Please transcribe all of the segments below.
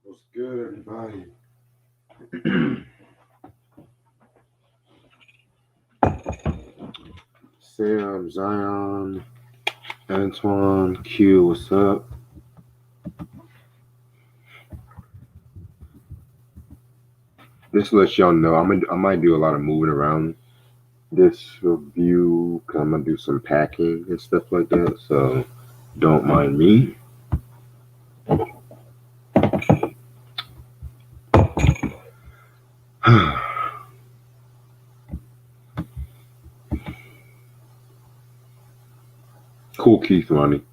What's good, everybody? Sam, Zion, Antoine, Q, what's up? Just to let y'all know, I might do a lot of moving around this review because I'm gonna do some packing and stuff like that. So don't mind me. Cool, Keith, Ronnie.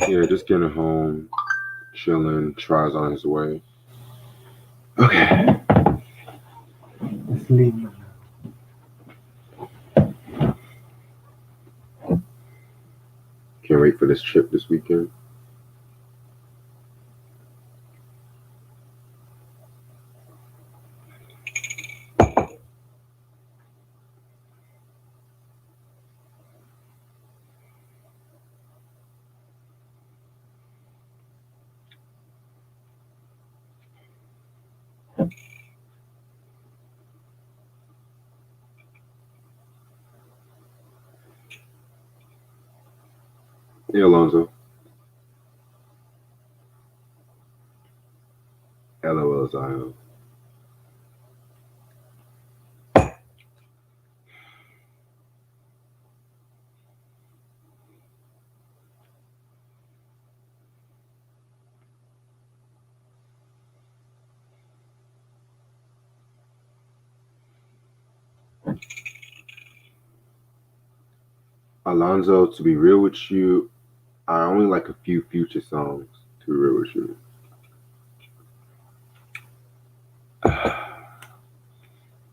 Yeah, just getting home, chilling. Tries on his way. Okay. Let's leave. Can't wait for this trip this weekend. Hey, Alonzo. LOL, Zion. Alonzo, to be real with you, I only like a few Future songs, to be real with you.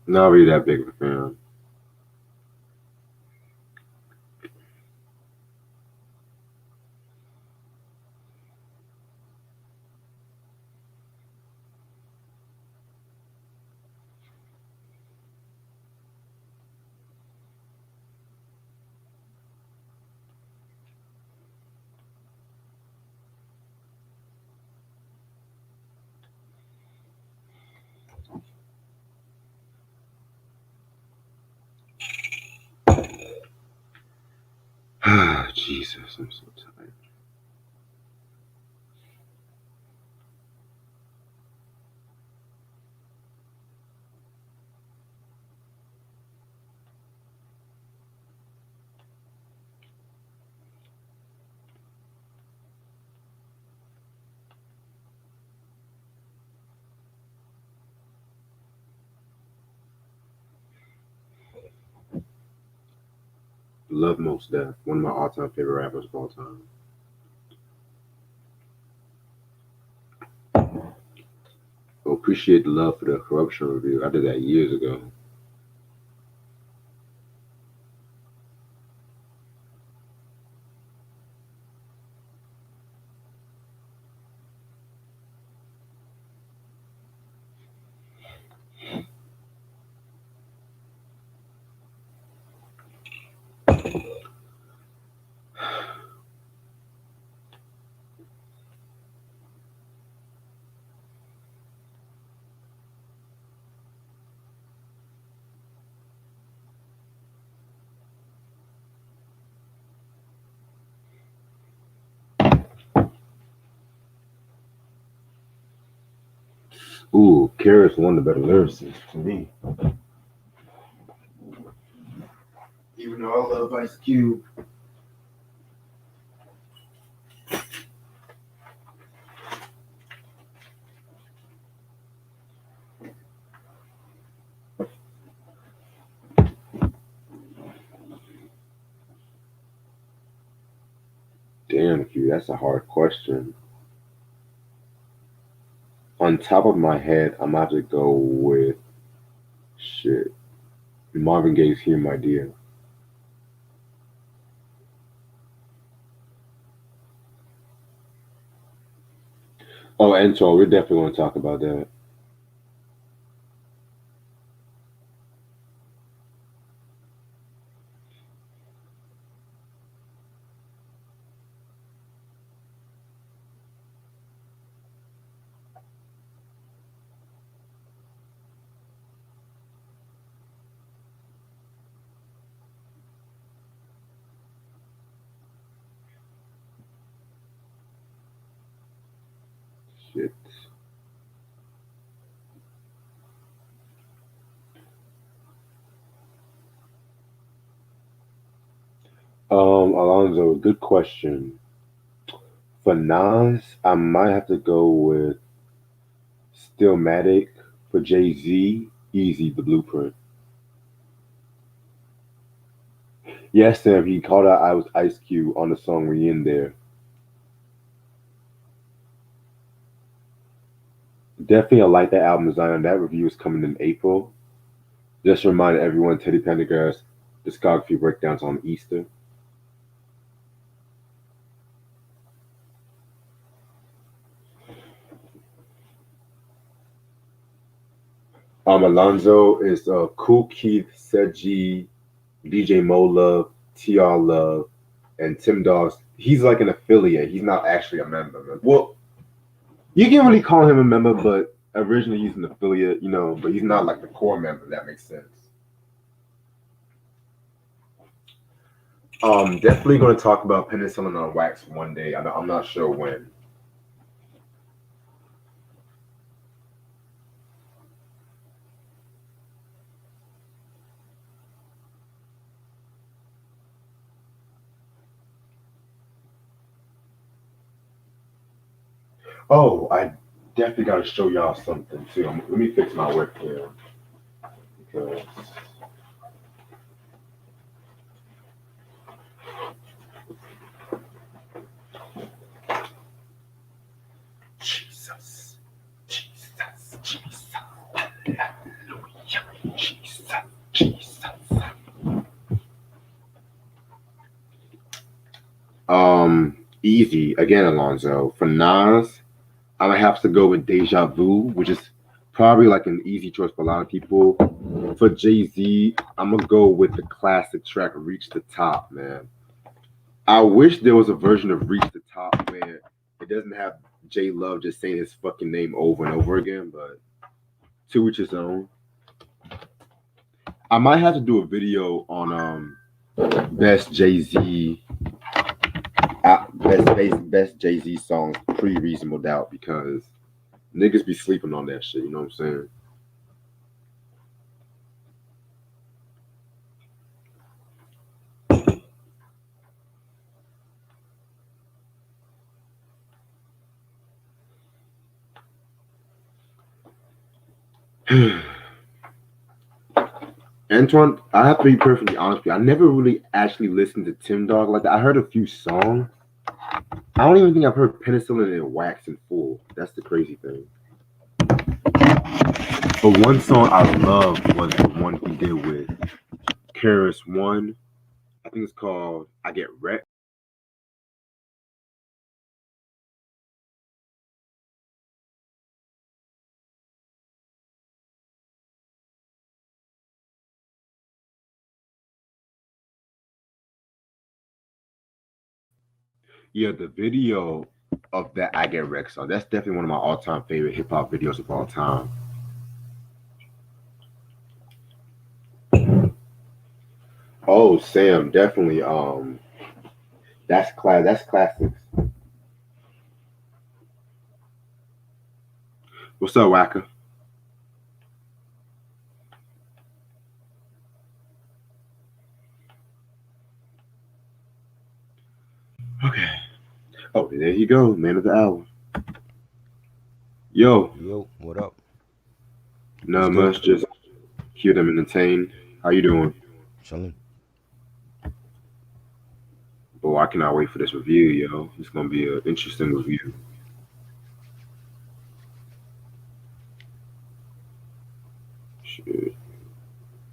Not really that big of a fan. Jesus, I'm so tired. Love Most Def, one of my all-time favorite rappers of all time. I appreciate the love for the corruption review. I did that years ago. Ooh, Karis one of the better lyricists to me. Even though I love Ice Cube. Damn, Q, that's a hard question. On top of my head, I'm about to go with shit. Marvin Gaye's "Hear My Dear." Oh, and so we're definitely going to talk about that. Shit. Alonzo, good question. For Nas, I might have to go with Stillmatic. For Jay Z, Easy, The Blueprint. Yes, Sam, he called out I was Ice Cube on the song We In There. Definitely, I like that album design. That review is coming in April. Just to remind everyone, Teddy Pendergrass discography breakdowns on Easter. Alonzo is Kool Keith, Seji, DJ Mo Love, TR Love, and Tim Dawes. He's like an affiliate. He's not actually a member. Well, you can really call him a member, but originally he's an affiliate, but he's not like the core member, if that makes sense. Definitely going to talk about penicillin on wax one day. I'm not sure when. Oh, I definitely got to show y'all something too. Let me fix my webcam because Jesus, Jesus, Jesus, Hallelujah, Jesus, Jesus. Easy again, Alonzo. For Nas, I'm gonna have to go with Deja Vu, which is probably like an easy choice for a lot of people. For Jay Z, I'm gonna go with the classic track "Reach the Top," man. I wish there was a version of "Reach the Top" where it doesn't have J Love just saying his fucking name over and over again, but to each his own. I might have to do a video on best Jay Z best Jay Z songs pre Reasonable Doubt because niggas be sleeping on that shit. You know what I'm saying? Antoine, I have to be perfectly honest with you. I never really actually listened to Tim Dog like that. I heard a few songs. I don't even think I've heard Penicillin and Wax in full. That's the crazy thing. But one song I loved was the one he did with Karis One. I think it's called "I Get Wrecked." Yeah, the video of that "I Get Wrecked" song. That's definitely one of my all-time favorite hip hop videos of all time. Oh, Sam, definitely. That's class. That's classics. What's up, Waka? Okay. Oh, there you go, man of the hour. Yo, Yo, what up? What's not good? much. Just cute and entertained. How you doing? Chilling. Oh, I cannot wait for this review, yo. It's gonna be an interesting review. Shit.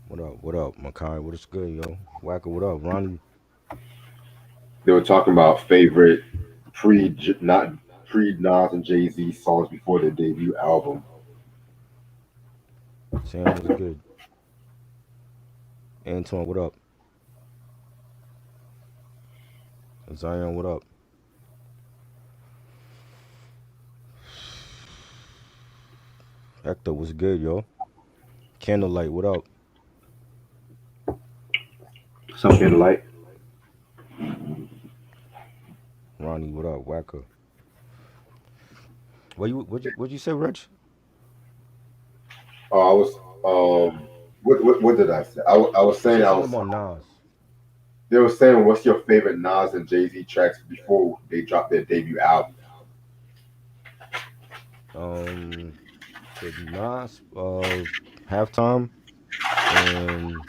What up? What up, Makai? What is good, yo? Wacker, what up? Ronnie? They were talking about favorite pre not pre Nas and Jay Z songs before their debut album. Sam, what's good? Antoine, what up? Zion, what up? Hector, what's good, yo? Candlelight, what up? Something like. Ronnie, what up? Wacker. What'd you say, Rich? Oh, I was what did I say? I was You saying said I something was. about Nas. They were saying, what's your favorite Nas and Jay Z tracks before they dropped their debut album? Um, for Nas, halftime, and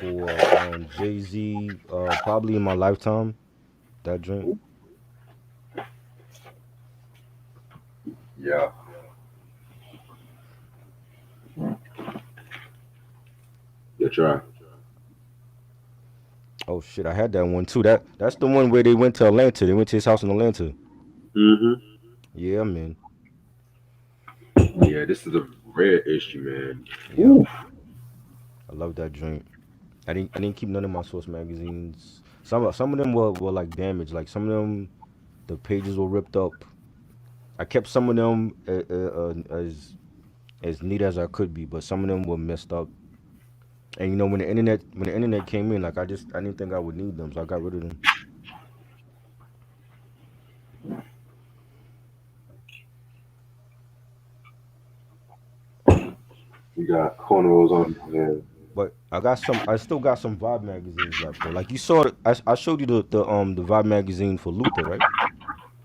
for Jay Z, probably in my lifetime. That drink. Yeah, that's right. Oh shit, I had that one too. That's the one where they went to Atlanta. They went to his house in Atlanta. Hmm. Yeah, man. Yeah, this is a rare issue, man. Yep. Ooh. I love that drink. I didn't keep none of my source magazines. Some of them were like damaged. Like some of them, the pages were ripped up. I kept some of them as neat as I could be, but some of them were messed up. And when the internet came in, like I didn't think I would need them, so I got rid of them. We got cornrows on there. But I still got some Vibe magazines left though. Like you saw, I showed you the Vibe magazine for Luther, right?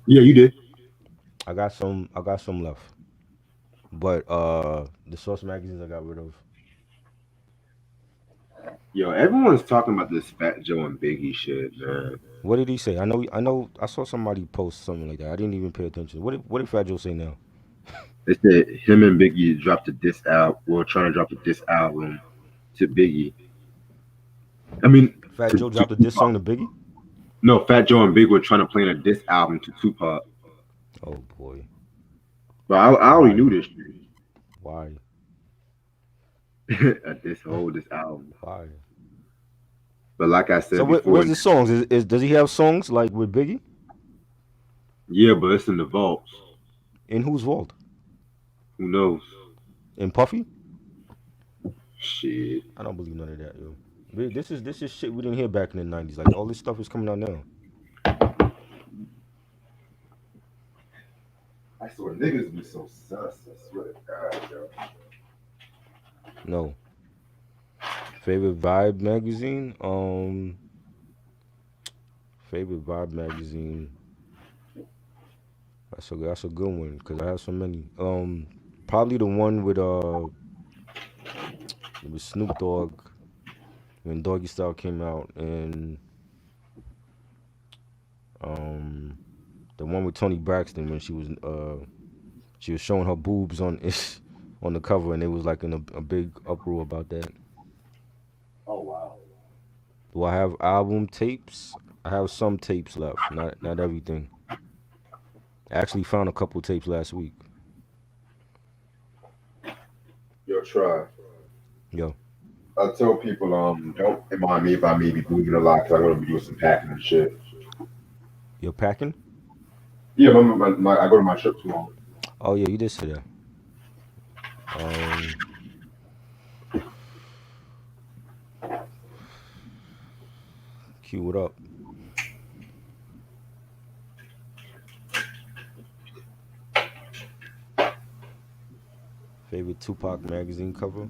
Yeah, you did. I got some left. But the Source magazines I got rid of. Yo, everyone's talking about this Fat Joe and Biggie shit, man. What did he say? I saw somebody post something like that. I didn't even pay attention. What did Fat Joe say now? They said him and Biggie dropped a diss out. Were trying to drop a diss album to Biggie. I mean, Fat Joe to dropped a diss Tupac. song to Biggie? No, Fat Joe and Big were trying to plan a diss album to Tupac. Oh boy. But I already Why? knew this Why? shit. This album. Why? But like I So said before, where's the songs? Does he have songs like with Biggie? yeah, but it's in the vaults. In whose vault? Who knows? In Puffy? Shit. I don't believe none of that, yo. This is shit we didn't hear back in the '90s. Like all this stuff is coming out now. I swear niggas be so sus. I swear to God, yo. No. Favorite Vibe magazine? Favorite Vibe magazine. That's a good one because I have so many. Probably the one with Snoop Dogg when Doggy Style came out, and um the one with Tony Braxton when she was showing her boobs on on the cover, and it was like in a big uproar about that. Oh wow. Do I have album tapes? I have some tapes left, not everything. I actually found a couple tapes last week. Yo, try. Yo, I tell people, don't remind me if I may be moving a lot because I'm gonna be doing some packing and shit. you're packing? Yeah, I go to my trip tomorrow. Oh yeah, you did say that. Um, Cue it up. Favorite Tupac magazine cover?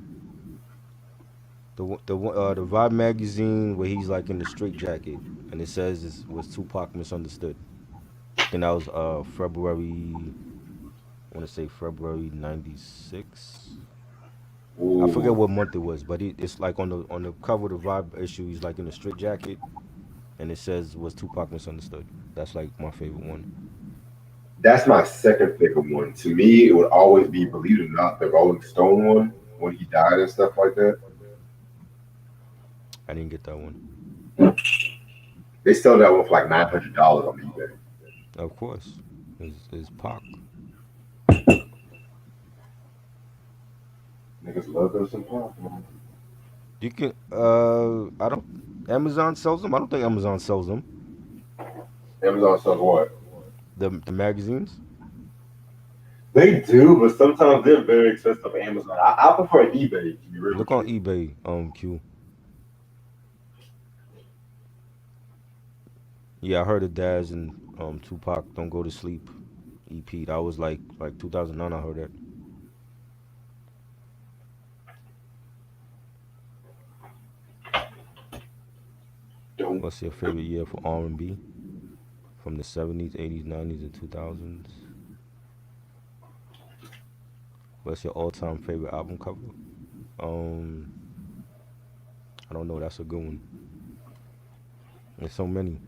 The Vibe magazine where he's like in the straight jacket and it says this was Tupac misunderstood. I think that was February. I want to say February '96. I forget Ooh, what month it was, but it's like on the cover of the Vibe issue. He's like in a straight jacket and it says was Tupac misunderstood. That's like my favorite one. that's my second favorite one. To me, it would always be, believe it or not, the Rolling Stone one when he died and stuff like that. I didn't get that one. They sell that one for like $900 on eBay. Of course, is Pac. Niggas love those some pop, man. You can I don't Amazon sells them. I don't think Amazon sells them. Amazon sells what? The magazines. They do, but sometimes they're very expensive on Amazon. I prefer eBay to be real Look with on you. eBay, Q. Yeah, I heard of Daz and Tupac Don't Go to Sleep EP. That was like 2009. I heard that. Don't. What's your favorite year for R&B from the '70s, '80s, '90s, and 2000s? What's your all-time favorite album cover? Um, I don't know. That's a good one. There's so many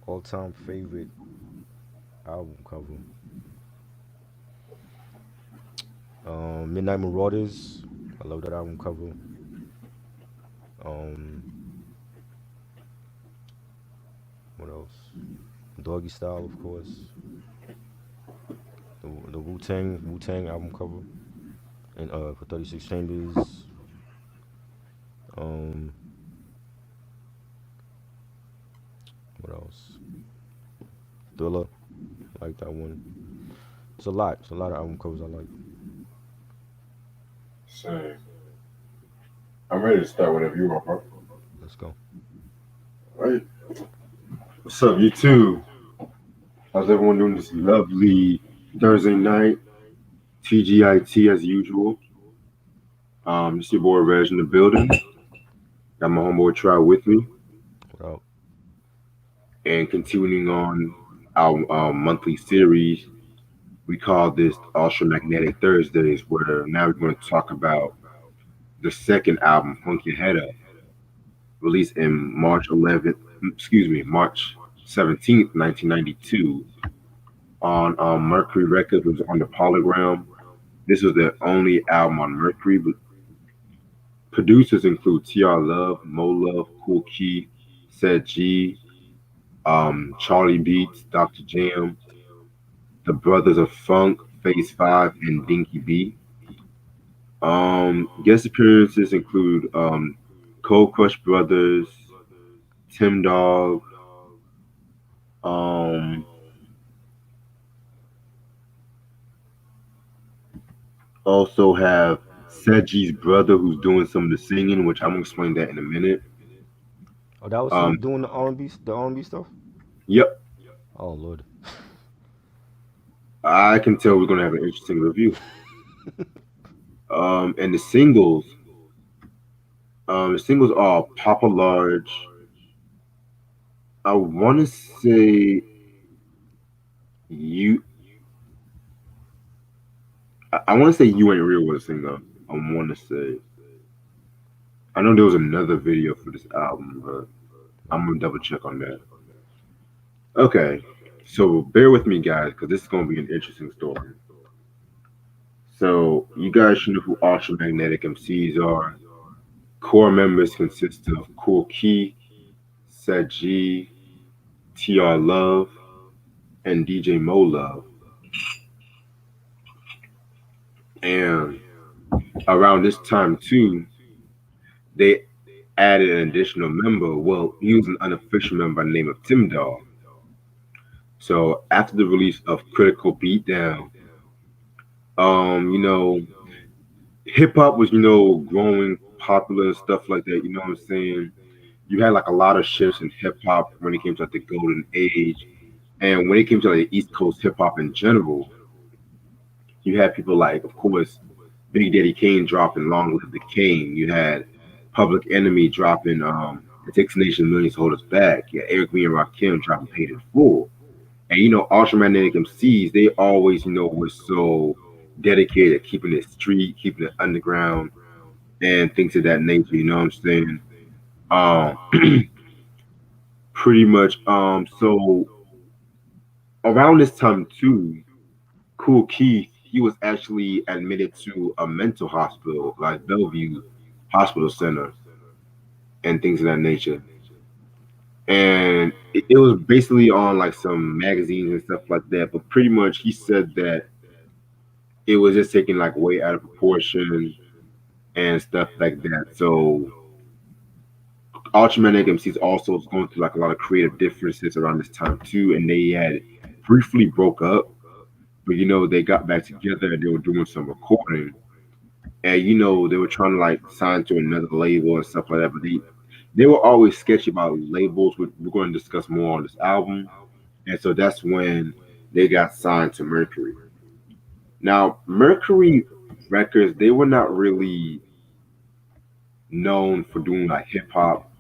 all-time favorite album cover. Midnight Marauders. I love that album cover. Um, what else? Doggy Style, of course. The Wu Tang album cover, and for 36 Chambers. Um, what else? Thriller, I like that one. It's a lot. It's a lot of album covers I like. Same. I'm ready to start whenever you are, bro. Let's go. Right. What's up, you two? How's everyone doing this lovely Thursday night? TGIT as usual. This your boy Reg in the building. Got my homeboy Try with me, What up? and continuing on our monthly series, we call this Ultramagnetic Thursdays, where now we're going to talk about the second album, Funky Head Up, released in March 17th, 1992, on Mercury Records, was on the Polygram. This was the only album on Mercury, but producers include TR Love, Mo Love, Kool Key, Said G, Charlie Beats, Dr. Jam, the Brothers of Funk, Phase 5, and Dinky B. Guest appearances include Cold Crush Brothers, Tim Dog, um, also have Seji's brother who's doing some of the singing, which I'm gonna explain that in a minute. Oh, that was Um, him doing the R&B stuff. yep, Oh Lord. I can tell we're gonna have an interesting review. And the singles are Papa Large. I want to say you. I want to say you ain't real with a singer. I want to say. I know there was another video for this album, but I'm Right. gonna double check on that. Okay, so bear with me, guys, because this is gonna be an interesting story. So you guys should know who Ultramagnetic MCs are. Core members consist of Kool Key, Sat G, TR Love, and DJ Mo Love. And around this time too, they added an additional member. Well, he was an unofficial member by the name of Tim Dog. So after the release of Critical Beatdown, you know, hip hop was, growing popular and stuff like that. You know what I'm saying? You had like a lot of shifts in hip hop when it came to like the golden age. And when it came to like the East Coast hip hop in general, you had people like, of course, Big Daddy Kane dropping Long Live the King. You had Public Enemy dropping It Takes a Nation Millions to Hold Us Back. You had Eric B and Rakim dropping Paid in Full. And Ultramagnetic MCs, they always, were so dedicated to keeping it street, keeping it underground, and things of that nature. You know what I'm saying? Pretty much. So around this time too, Kool Keith, he was actually admitted to a mental hospital, like Bellevue Hospital Center, and things of that nature. And it was basically on like some magazines and stuff like that. But pretty much, he said that it was just taken like way out of proportion and stuff like that. So Ultramagnetic MCs also was going through like a lot of creative differences around this time too, and they had briefly broke up, but they got back together and they were doing some recording, and they were trying to like sign to another label and stuff like that, but they were always sketchy about labels. We're going to discuss more on this album, and so that's when they got signed to Mercury. Now, Mercury Records, they were not really known for doing like hip hop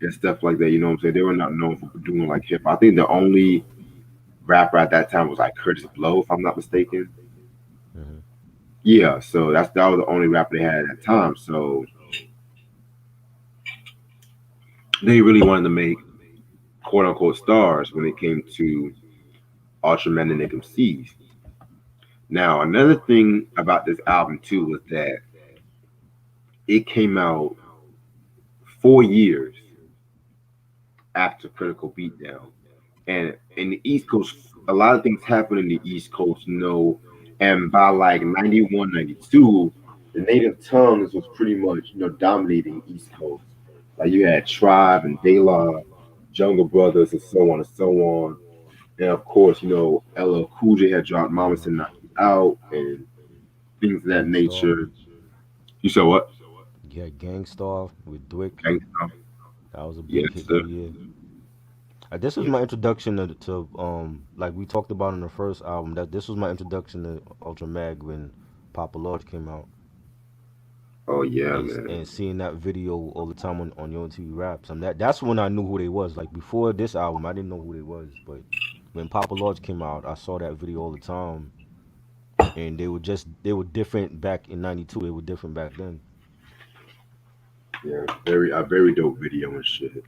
and stuff like that. You know what I'm saying? They were not known for doing like hip hop. I think the only rapper at that time was like Curtis Blow, if I'm not mistaken. Hmm. Yeah, so that was the only rapper they had at that time. So they really wanted to make quote unquote stars when it came to Ultramagnetic MCs. Now, another thing about this album too was that it came out 4 years after Critical Beatdown. And in the East Coast, a lot of things happen in the East Coast, and by like 91, 92, the native tongues was pretty much, dominating East Coast. Like you had Tribe and De La, Jungle Brothers, and so on and so on. And of course, LL Cool J had dropped Mama Said Knock You Out and things of that nature. Gangstar. You said what? He had Gangstar with Dwick. Gangsta. That was a big Yes, hit sir. that year. This was Yes. my introduction to like we talked about in the first album. That this was my introduction to Ultramag when Papa Lodge came out, Oh yeah, and man. seeing that video all the time on Yo TV Raps. And that's when I knew who they was. Like before this album, I didn't know who they was, but when Papa Lodge came out, I saw that video all the time, and they were different back in '92. They were different back then. Yeah, very dope video and shit.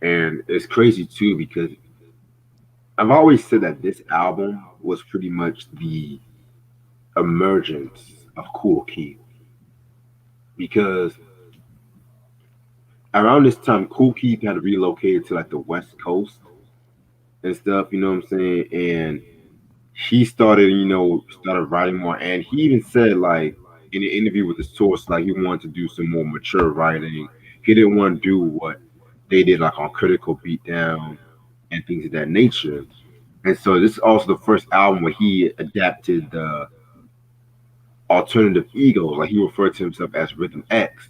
And it's crazy too because I've always said that this album was pretty much the emergence of Kool Keith because around this time Kool Keith had relocated to like the West Coast and stuff. You know what I'm saying? And he started, started writing more. And he even said, like, in an interview with the source, like, he wanted to do some more mature writing. He didn't want to do what they did, like, on Critical Beatdown and things of that nature. And so this is also the first album where he adapted the alternative egos. Like, he referred to himself as Rhythm X.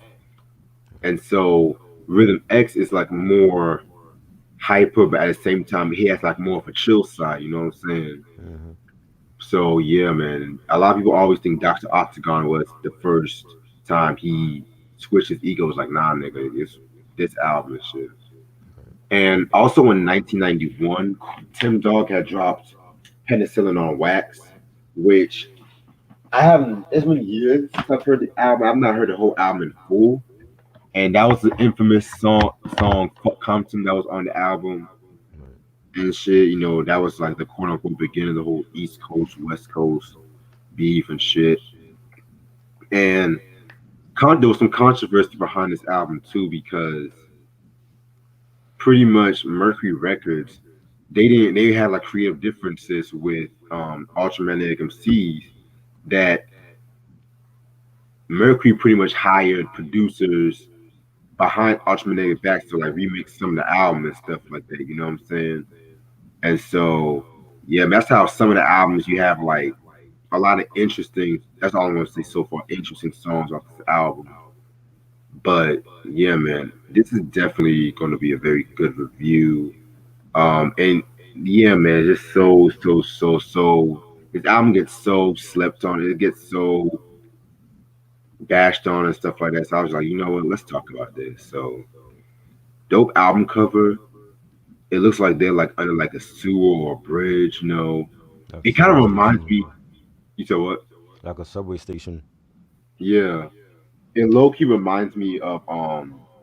And so Rhythm X is, like, more hyper, but at the same time, he has, like, more of a chill side. You know what I'm saying? Hmm. So yeah, man. A lot of people always think Dr. Octagon was the first time he switched his ego. It was like, nah, nigga, it's this album and shit. And also in 1991, Tim Dog had dropped Penicillin on Wax, which I haven't. It's been years since I've heard the album. I've not heard the whole album in full. And that was the infamous song "Fuck Compton" that was on the album Right. and shit. That was like the quote unquote beginning of the whole East Coast West Coast beef and shit. And there was some controversy behind this album too because pretty much Mercury Records they had like creative differences with Ultramagnetic MCs that Mercury pretty much hired producers behind Ultramagnetic backs to like remix some of the album and stuff like that. You know what I'm saying? And so yeah, that's how some of the albums you have like a lot of interesting. That's all I'm gonna say so far. Interesting songs off this album. But yeah, man, this is definitely going to be a very good review. And yeah, man, just so. This album gets so slept on. It gets so bashed on and stuff like that. So I was like, you know what? Let's talk about this. So dope album cover. It looks like they're like under like a sewer or a bridge. Like a It kind of subway reminds station. me. You said what? Like a subway station. Yeah, it low key reminds me of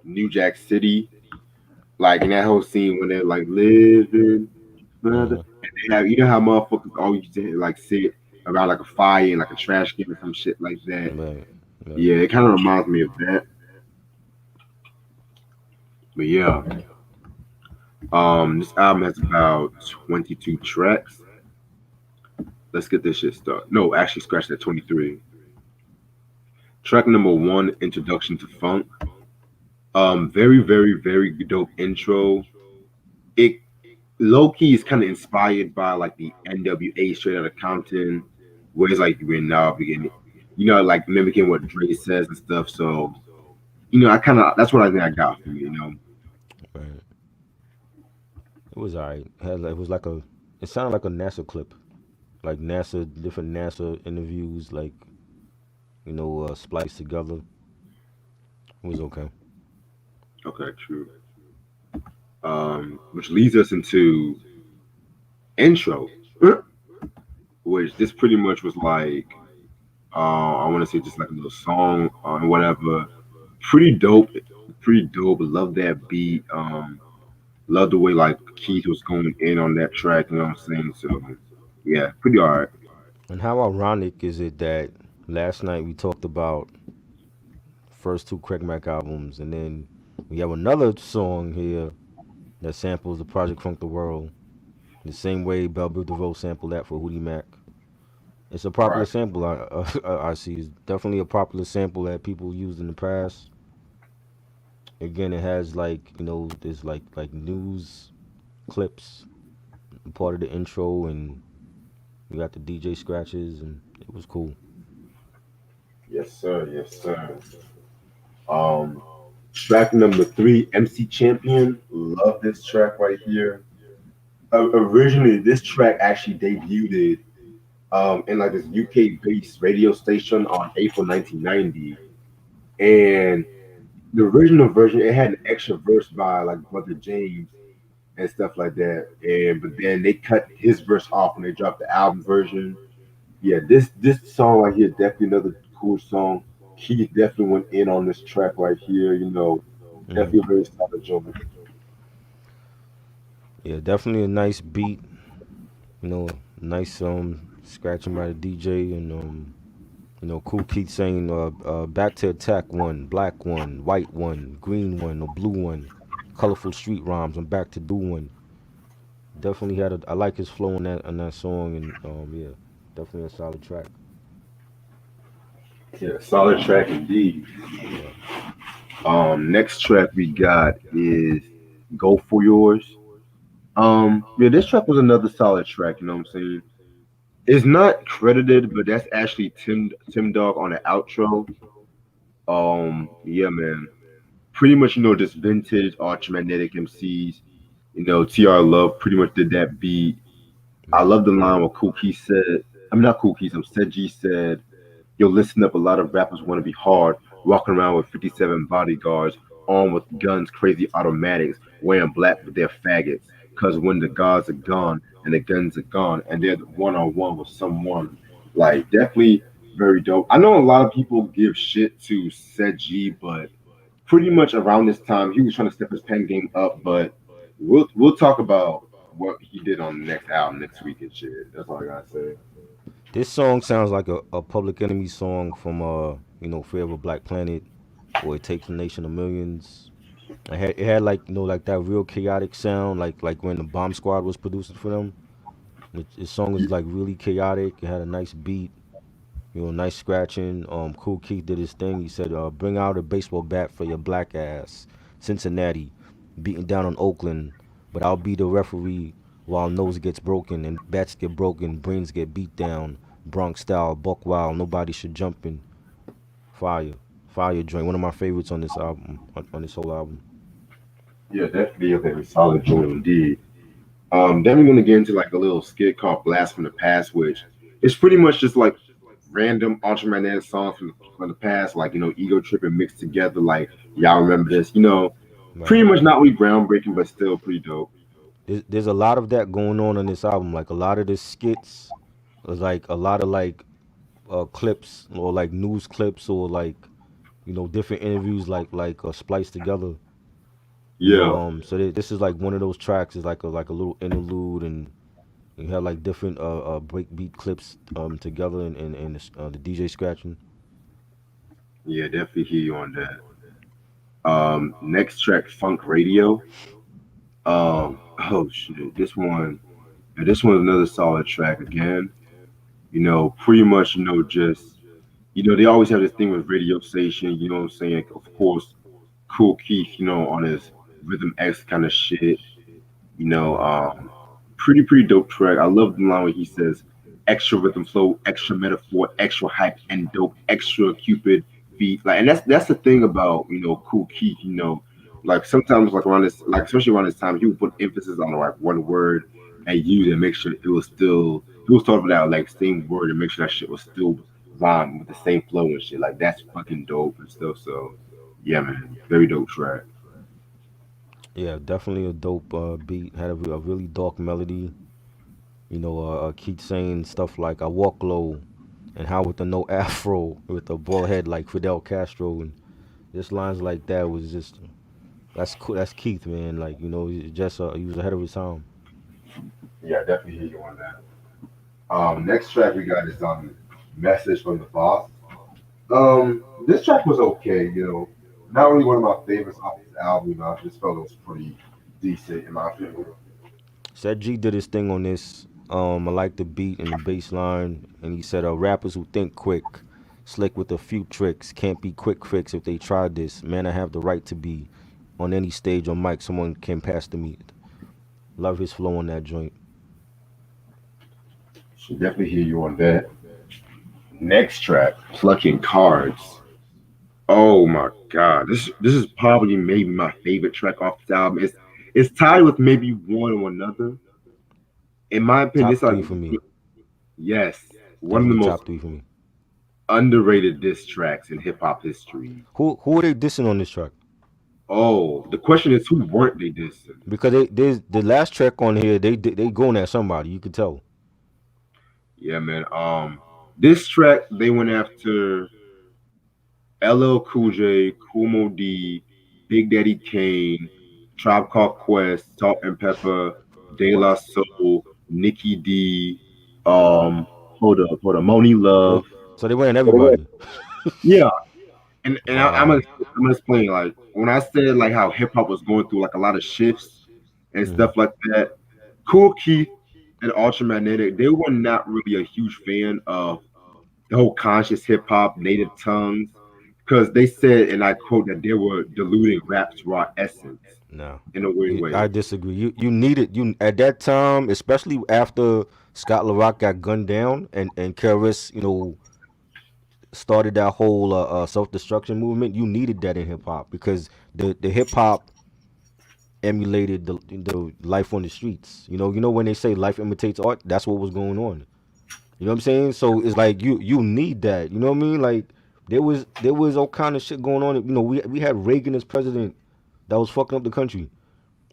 New Jack City, like in that whole scene when they're like living brother, Hmm. and they have how motherfuckers always used to like sit around like a fire and like a trash can or some shit like that. Right. Right. Yeah, it kind of reminds me of that. But yeah, this album has about 22 tracks. Let's get this shit started. No, actually, scratch that 23. Track number one, Introduction to Funk. Very dope intro. It low key is kind of inspired by like the NWA Straight Outta Compton, where it's like we're now beginning, like mimicking what Dre says and stuff. So, I kind of that's what I think I got from it. Right. It was alright. It was like a. It sounded like a NASA clip, like different NASA interviews, like spliced together. It was okay. Okay, true. Which leads us into intro, which this pretty much was like, I want to say just like a little song and whatever. Pretty dope, pretty dope. Love that beat. Love the way like Keith was going in on that track. You know what I'm saying? So yeah, pretty alright. And how ironic is it that last night we talked about first two Craig Mack albums, and then we have another song here that samples the Project Funk the World the same way Bell Biv DeVoe sampled that for Hootie Mack. It's a popular Right. sample. I see. It's definitely a popular sample that people used in the past. Again, it has like there's like news clips, part of the intro, and you got the DJ scratches, and it was cool. Yes, sir. Yes, sir. Um, Track number three, MC Champion. Love this track right here. Originally, this track actually debuted in like this UK based radio station on April 1990. And the original version, it had an extra verse by like Brother James and stuff like that. And but then they cut his verse off when they dropped the album version. Yeah, this song right here definitely another cool song. Keith definitely went in on this track right here. Definitely Hmm. a very solid joint. Yeah, definitely a nice beat. Nice scratching by the DJ and Kool keeps saying back to attack one, black one, white one, green one, or blue one, colorful street rhymes. I'm back to do one. Definitely had I like his flow on that song and yeah, definitely a solid track. Yeah, solid track indeed. Yeah. Next track we got is "Go for Yours." Yeah, this track was another solid track. You know what I'm saying? It's not credited, but that's actually Tim Dog on the outro. Yeah, man. Pretty much, just vintage Ultramagnetic MCs. TR Love pretty much did that beat. I Yeah. love the line where Kool Keith said, I mean, not Kool Keith, Said G said, yo, listen up, a lot of rappers want to be hard, walking around with 57 bodyguards, armed with guns, crazy automatics, wearing black with their faggots. Because when the guards are gone and the guns are gone and they're one on one with someone, like, definitely very dope. I know a lot of people give shit to Said G, but pretty much around this time, he was trying to step his pen game up, but we'll talk about what he did on the next album next week and shit. That's all I gotta say. This song sounds like a Public Enemy song from Forever Black Planet or It Takes a Nation of Millions. It had like like that real chaotic sound like when the Bomb Squad was producing for them. His song was like really chaotic. It had a nice beat. Nice scratching. Kool Keith did his thing. He said, "Bring out a baseball bat for your black ass, Cincinnati, beating down on Oakland, but I'll be the referee while nose gets broken and bats get broken, brains get beat down, Bronx style, buck wild. Nobody should jump in. Fire, fire joint. One of my favorites on this album, on this whole album. Yeah, definitely a very solid joint indeed. Then we're gonna get into like a little skit called "Blast from the Past," which is pretty much just like random ultramagnetic songs from the past, like ego tripping mixed together. Like y'all remember this? Right. Pretty much not really groundbreaking, but still pretty dope. There's a lot of that going on this album. Like a lot of the skits, was like a lot of like clips or like news clips or like different interviews spliced together. Yeah, So this is like one of those tracks. Is like a little interlude, and you have like different breakbeat clips together, and the DJ scratching. yeah, definitely hear you on that. Next track, Funk Radio. Oh shit, this one's another solid track again. Pretty much, just they always have this thing with radio station. You know what I'm saying? Of course, Kool Keith, on his Rhythm X kind of shit. You know, Right. um, pretty dope track. I love the line where he says, "Extra rhythm flow, extra metaphor, extra hype and dope, extra Cupid beat." Like, and that's the thing about Kool Keith. Like sometimes like around this, like especially around this time, he would put emphasis on like one word and use it, and make sure it was still he was talking about like same word and make sure that shit was still rhyme with the same flow and shit. Like that's fucking dope and stuff. So yeah, man, very dope track. Yeah, definitely a dope beat. Had a really dark melody. Keith saying stuff like "I walk low," and "How with the no afro with a bald head like Fidel Castro," and just lines like that was just that's cool. That's Keith, man. Like he was ahead of his time. Yeah, definitely hear you on that. Next track we got is "Message from the Boss." This track was okay. Not really one of my favorites off this album. I just felt it was pretty decent in my opinion. Said G did his thing on this. I like the beat and the bass line, and he said, "Rappers who think quick, slick with a few tricks, can't be quick fix if they try this. Man, I have the right to be on any stage or mic. Someone can pass to me." Love his flow on that joint. Should definitely hear you on that. Next track, Plucking Cards. Oh my god, this is probably maybe my favorite track off this album. It's tied with maybe one or another. In my opinion, it's Top like three for me. yes, one of the Definitely most top three for me. underrated diss tracks in hip hop history. Who are they dissing on this track? Oh, the question is who weren't they dissing? Because there's the last track on here. They going at somebody. You could tell. Yeah, man. This track they went after LL Cool J, Kumo D, Big Daddy Kane, Tribe Called Quest, Salt and Pepper, De La Soul, Nikki D, hold up, Moni They, Love. so they went at everybody. Yeah, and Wow. I'm gonna explain like when I said like how hip hop was going through like a lot of shifts and Hmm. stuff like that. Cool Keith and Ultramagnetic, they were not really a huge fan of the whole conscious hip hop, native tongues, because they said, and I quote, that they were diluting rap's raw essence No, in a weird way. I disagree. You needed you at that time, especially after Scott LaRock got gunned down and Karis, started that whole self destruction movement. You needed that in hip hop because the hip hop emulated the life on the streets. You know when they say life imitates art, that's what was going on. You know what I'm saying? So it's like you need that. You know what I mean? Like there was all kind of shit going on. We had Reagan as president that was fucking up the country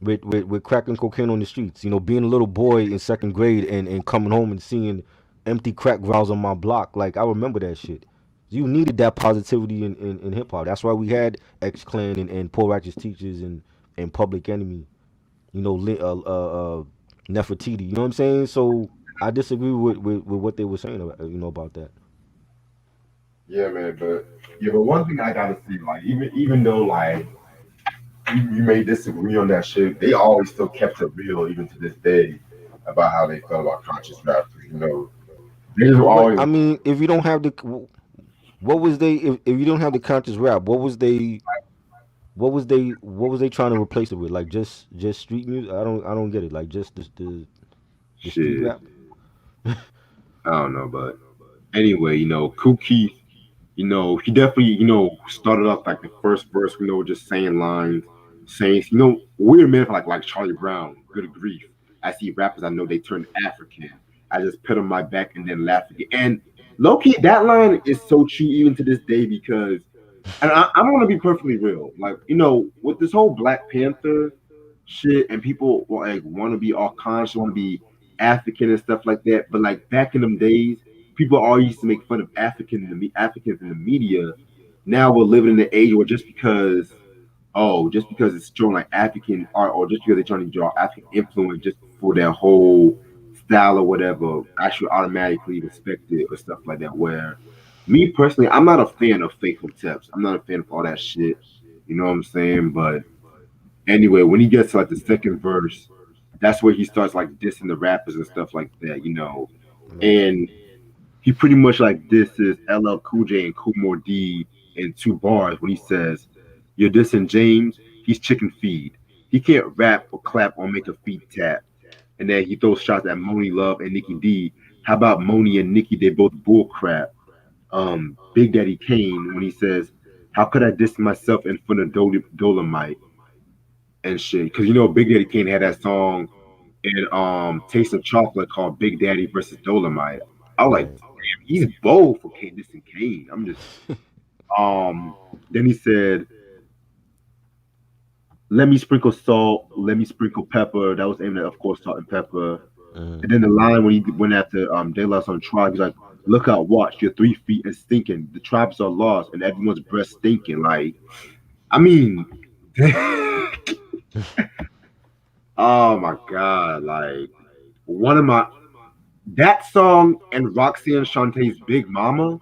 with cracking cocaine on the streets. Being a little boy in second grade and coming home and seeing empty crack vials on my block. Like I remember that shit. You needed that positivity in hip hop. That's why we had X Clan and Poor Righteous Teachers and Public Enemy. Nefertiti. You know what I'm saying? So I disagree with what they were saying about that. Yeah, man, but one thing I gotta see, like even though like you may disagree on that shit, they always still kept it real even to this day about how they felt about conscious rappers. They just What always I mean, if you don't have the what was they if you don't have the conscious rap, what was they trying to replace it with? Like just street music? I don't get it. Like just the street shit. rap. I don't know, but anyway, Kool Keith, he definitely, started off like the first verse, just saying lines, saying, weird men like Charlie Brown, good grief. I see rappers I know they turn African. I just put on my back and then laugh again. And low key, that line is so true even to this day because, and I'm gonna be perfectly real, like with this whole Black Panther shit, and people like want to be all conscious, want to be African and stuff like that. But like back in them days, people all used to make fun of Africans in the media. Now we're living in the age where just because it's showing like African art, or just because they're trying to draw African influence, just for their whole style or whatever, I should automatically respect it or stuff like that. Where me personally, I'm not a fan of Faithful Tips. I'm not a fan of all that shit. You know what I'm saying? But anyway, when he gets to like the second verse, that's where he starts like dissing the rappers and stuff like that. Right. And he pretty much like disses LL Cool J and Cool D in 2 bars when he says, "You're dissing James, he's chicken feed. He can't rap or clap or make a feet tap." And then he throws shots at Moni Love and Nikki D. How about Moni and Nikki? They both bull crap. Big Daddy Kane when he says, "How could I diss myself in front of Dolomite?" and shit. Because Big Daddy Kane had that song in Taste of Chocolate called Big Daddy versus Dolomite. I was like, Right. damn, he's bold for Candace and Kane. I'm just um then he said, "Let me sprinkle salt, let me sprinkle pepper." That was aimed at, of course, salt and pepper. Hmm. And then the line when he went after De La on tribe, he's like, "Look out, watch, you're 3 feet and stinking. The tribes are lost and everyone's breath stinking." Like, I mean, oh my god, like one of my that song and Roxanne Shantae's Big Mama,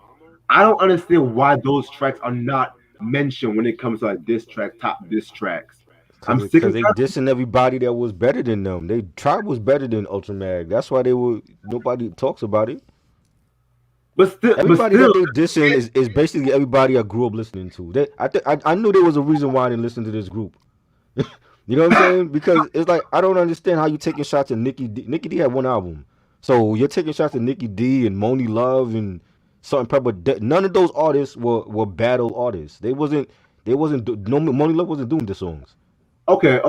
I don't understand why those tracks are not mentioned when it comes to like diss track, top diss tracks. I'm sick Cause and they tired. dissing everybody that was better than them. They tribe was better than Ultramag. That's why they were nobody talks about it. But Everybody still, that they dissing is basically everybody I grew up listening to. I knew there was a reason why I didn't listen to this group. You know what I'm saying? Because it's like I don't understand how you taking shots at Nikki D. Nikki D had one album, so you're taking shots at Nikki D and Moni Love and Salt and Pepper. None of those artists were battle artists. No, Money Love wasn't doing the songs. Okay.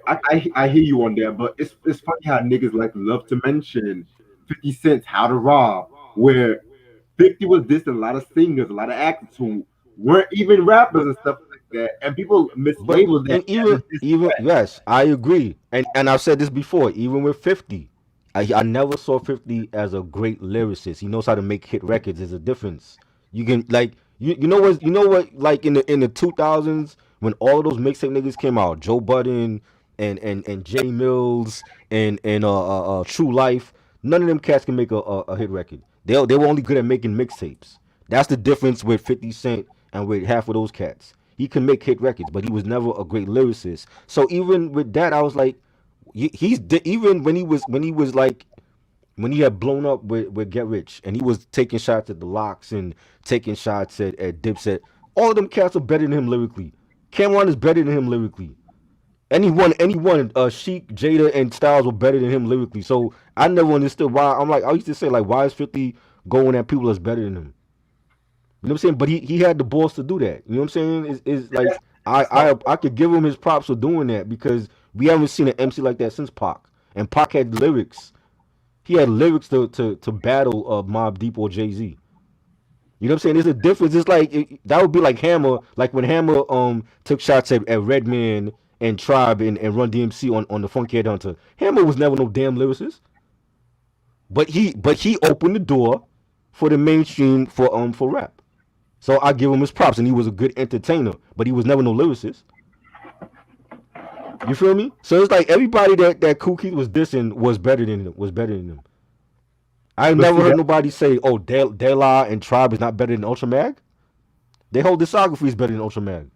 I hear you on that, but it's funny how niggas like love to mention 50 Cent's How to Rob, where 50 was dissing a lot of singers, a lot of actors who weren't even rappers and stuff like that, and people But mislabeled that and as a even disrespect. yes, I agree. And I've said this before. Even with 50, I never saw 50 as a great lyricist. He knows how to make hit records. There's a difference. You can like you know what like in the 2000s when all of those mixtape niggas came out, Joe Budden and Jay Mills and True Life. None of them cats can make a hit record. They were only good at making mixtapes. That's the difference with 50 Cent and with half of those cats. He can make hit records, but he was never a great lyricist. So even with that, I was like, even when he was like when he had blown up with Get Rich and he was taking shots at the Locks and taking shots at Dipset. All of them cats are better than him lyrically. Cameron is better than him lyrically. Anyone, Sheik, Jada, and Styles were better than him lyrically. So I never understood why. I used to say like, why is 50 going at people that's better than him? You know what I'm saying? But he had the balls to do that. You know what I'm saying? Is like I could give him his props for doing that because we haven't seen an MC like that since Pac. And Pac had lyrics. He had lyrics to battle Mobb Deep or Jay Z. You know what I'm saying? There's a difference. It's like that would be like Hammer, like when Hammer took shots at Redman and Tribe and Run DMC on the Funky Head Hunter. Hammer was never no damn lyricist, but he opened the door for the mainstream for rap. So I give him his props, and he was a good entertainer, but he was never no lyricist. You feel me? So it's like everybody that Kool Keith was dissing was better than him. Was better than him. I But never see heard that, nobody say, "Oh, De La and Tribe is not better than Ultramag." Their whole discography is better than Ultramag.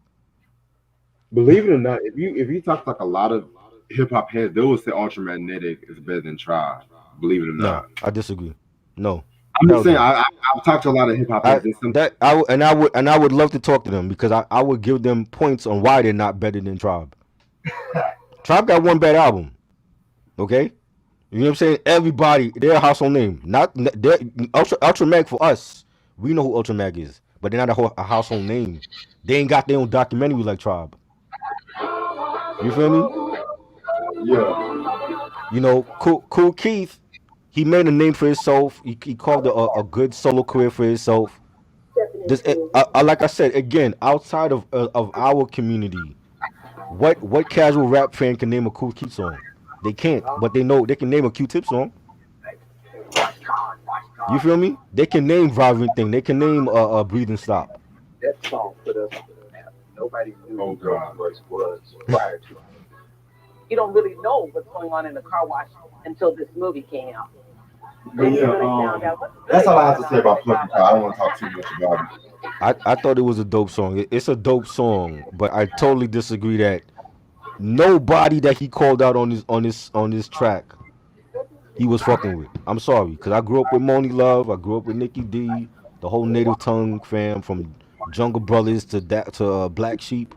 believe it or not, if you talk to like a lot of hip hop heads, they will say Ultramagnetic is better than Tribe. Believe it or No, not. I disagree. No, I'm just hell saying, no. I've talked to a lot of hip hop I heads. There's some that I would and I would love to talk to them because I would give them points on why they're not better than Tribe. Tribe got one bad album. Okay, you know what I'm saying? Everybody, they're a household name. Not they're Ultramag for us. We know who Ultramag is, but they're not a household name. They ain't got their own documentary like Tribe. You feel me? yeah. You know, Kool Keith, he made a name for himself. He carved a good solo career for himself. This, like I said again, outside of our community, what casual rap fan can name a Kool Keith song? They can't, but they know they can name a Q-Tip song. You feel me? They can name Vibrant Thing. They can name Breathe and Stop. That song put us on the map. Nobody knew Oh who George God. Bush was prior to it. You don't really know what's going on in the car wash until this movie came out. But yeah, that's all I have to say about Plucking Cards. I don't want to talk too much about it. I thought it was a dope song. It's a dope song, but I totally disagree that nobody that he called out on this track he was fucking with. I'm sorry, cause I grew up with Moni Love. I grew up with Nikki D, the whole Native Tongue fam from Jungle Brothers to Black Sheep,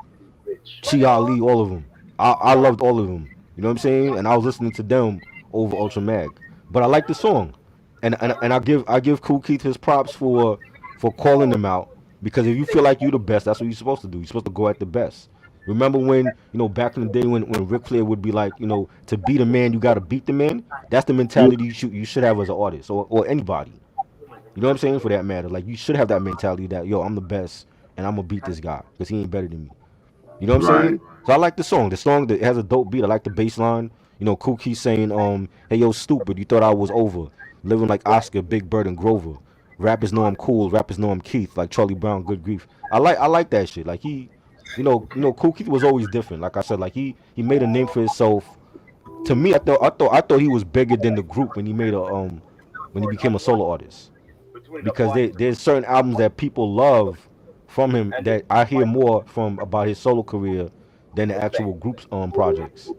Chi Ali, all of them. I loved all of them. You know what I'm saying? And I was listening to them over Ultra Mag. But I like the song, and I give Kool Keith his props for calling them out because if you feel like you're the best, that's what you're supposed to do. You're supposed to go at the best. Remember when back in the day when Ric Flair would be like to beat a man you got to beat the man. That's the mentality you should have as an artist or anybody. You know what I'm saying? For that matter, like you should have that mentality that yo I'm the best and I'm gonna beat this guy because he ain't better than me. You know what I'm Right. saying? So I like the song. The song that has a dope beat. I like the bass line. Kool Keith saying, hey yo, stupid, you thought I was over. Living like Oscar, Big Bird, and Grover. Rappers know I'm cool, rappers know I'm Keith, like Charlie Brown, good grief. I like that shit. Like Kool Keith was always different. Like I said, like he made a name for himself. To me, I thought he was bigger than the group when he became a solo artist because there's certain albums that people love from him that I hear more from about his solo career than the actual group's projects.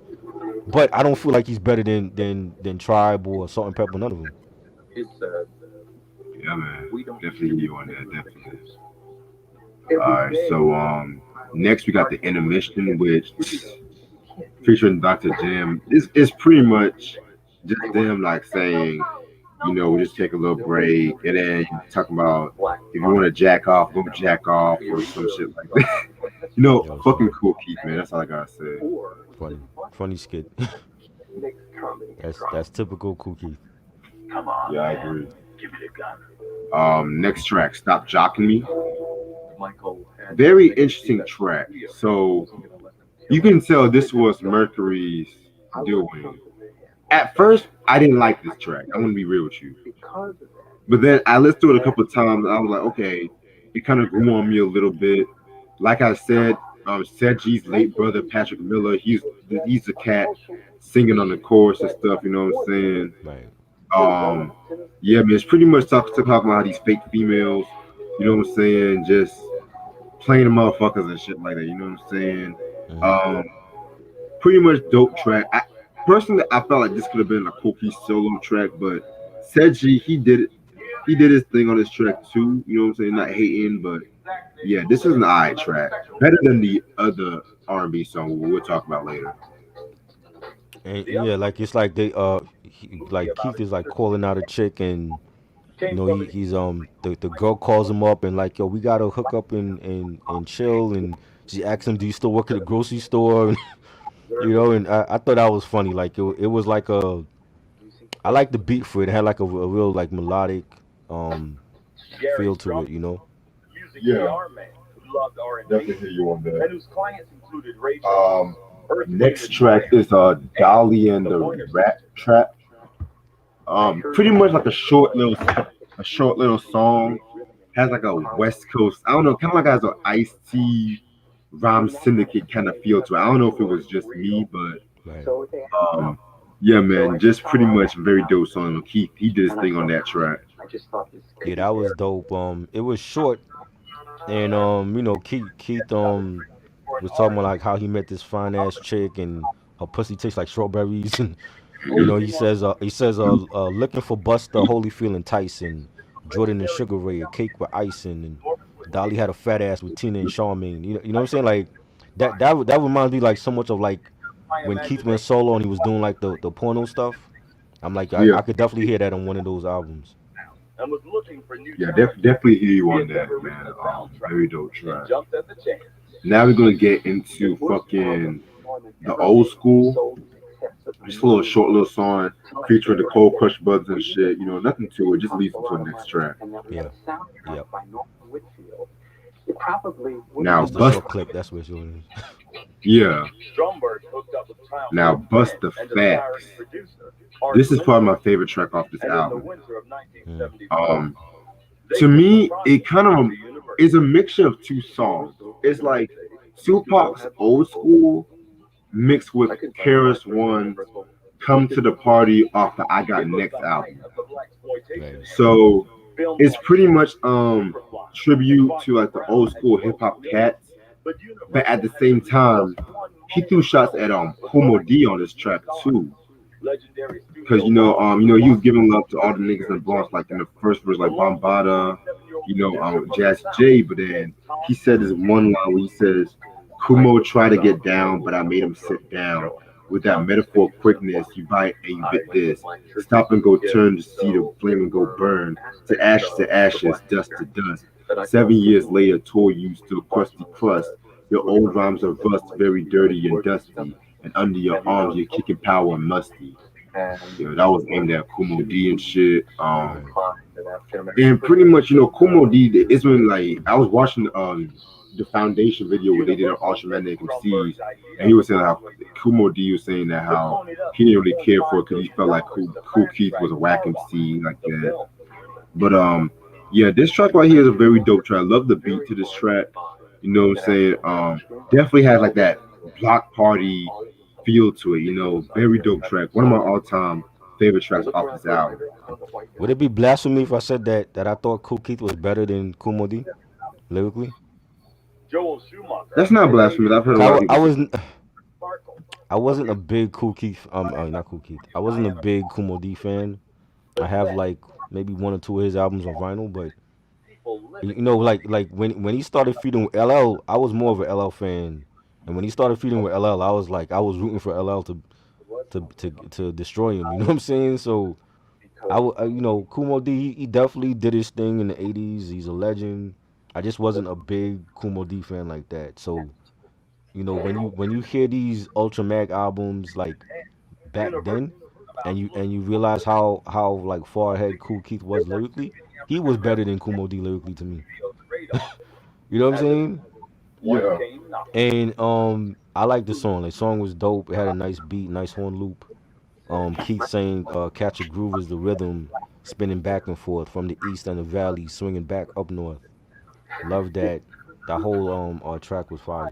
But I don't feel like he's better than Tribe or Salt and Pepper. None of them. It's Yeah, man. we don't Definitely you on that. Definitely. All every right. day. So next we got the intermission, which featuring Dr. Jam. It's pretty much just them like saying, we just take a little break, and then talk about if you want to jack off, go jack off, or some shit like that. Yo, it's Fucking funny. cool, Keith, man. That's all I gotta say. Funny. Funny skit. That's typical Cookie. Yeah, I agree. Next track, Stop Jocking Me. Very interesting track. So you can tell this was Mercury's doing. At first, I didn't like this track. I'm gonna be real with you. But then I listened to it a couple of times, and I was like, okay, it kind of grew on me a little bit. Like I said, Sedgie's late brother Patrick Miller, he's the cat singing on the chorus and stuff. You know what I'm saying? Right. Yeah, man, it's pretty much talking about how these fake females, you know what I'm saying, just playing the motherfuckers and shit like that. You know what I'm saying? Mm-hmm. Pretty much dope track. Personally, I felt like this could have been a Cookie solo track, but Sedgie, he did his thing on this track too. You know what I'm saying? Not hating, but yeah, this is an alright track. Better than the other R&B song we'll talk about later. And yeah, like it's like like Keith is like calling out a chick, and he's the girl calls him up and like, yo, we gotta hook up and chill, and she asks him, do you still work at the grocery store? And I thought that was funny. Like it was like I like the beat for it. It had like a real like melodic feel to it. Yeah, definitely hear you on that. Next track is Dolly and the Rat Trap. Pretty much like a short little song. Has like a West Coast, I don't know, kind of like has an Ice T Rhyme Syndicate kind of feel to it. I don't know if it was just me, but Right. um, yeah, man, just pretty much very dope song. He did his thing on that track. Yeah, that was dope. It was short, and Keith was talking about like how he met this fine ass chick, and her pussy tastes like strawberries, and he says looking for Buster Holyfield and Tyson, Jordan and Sugar Ray, a cake with icing, and Dolly had a fat ass with Tina and Charmaine. You know what I'm saying? Like that reminds me like so much of like when Keith went solo and he was doing like the porno stuff. I'm like Yeah, I could definitely hear that on one of those albums. yeah, definitely hear you on that, man. Very dope track. Now we're gonna get into fucking the old school. Just a little short little song featuring the Cold Crush Buds and shit. Nothing to it. Just leads into the next track. Yeah. Yep. Now Just a bust, short clip. That's what it's doing. yeah. Now bust the facts. This is probably my favorite track off this album. Um, to me, it kind of is a mixture of two songs. It's like Tupac's old school mixed with Karis One Come to the Party off the I Got Next album. Right. So it's pretty much tribute to like the old school hip hop cats, but at the same time, he threw shots at Homo D on this track too. Because he was giving love to all the niggas in Bronx, like in the first verse, like Bombada, Jazz J. But then he said this one line where he says, "Kumo tried to get down, but I made him sit down. With that metaphor quickness, you bite and you bit this. Stop and go turn to see the flame and go burn. To ashes, dust to dust. 7 years later, tore you still crusty crust. Your old rhymes are rust, very dirty and dusty. And under your arms, you're kicking power and musty." That was aimed at Kumo D and shit. Right. And pretty much, Kumo D, it's when like I was watching the Foundation video where they did an Ultramagnetic MCs, and he was saying how Kumo D was saying that how he didn't really care for it because he felt like Kool Keith was a whack MC like that. But yeah, this track right here is a very dope track. I love the beat to this track. You know what I'm saying? Definitely has like that block party feel to it. Very dope track. One of my all-time favorite tracks off this album. Would it be blasphemy if I said that I thought Kool Keith was better than Kumo D lyrically? That's not blasphemy. I've heard a 'Cause lot of people say. I wasn't a big Kool Keith. Not Kool Keith. I wasn't a big Kumo D fan. I have like maybe one or two of his albums on vinyl, but like when he started feuding with LL, I was more of an LL fan, and when he started feuding with LL, I was rooting for LL to destroy him. You know what I'm saying? So you know, Kumo D, he definitely did his thing in the '80s. He's a legend. I just wasn't a big Kumo D fan like that. So, you know, when you hear these Ultra Mag albums like back then, and you realize how like far ahead Kool Keith was lyrically, he was better than Kumo D lyrically to me. You know what I'm saying? Yeah. And I like the song. The song was dope. It had a nice beat, nice horn loop. Keith saying, "Catch a groove is the rhythm, spinning back and forth from the east and the valley, swinging back up north." Love that. That whole track was fire.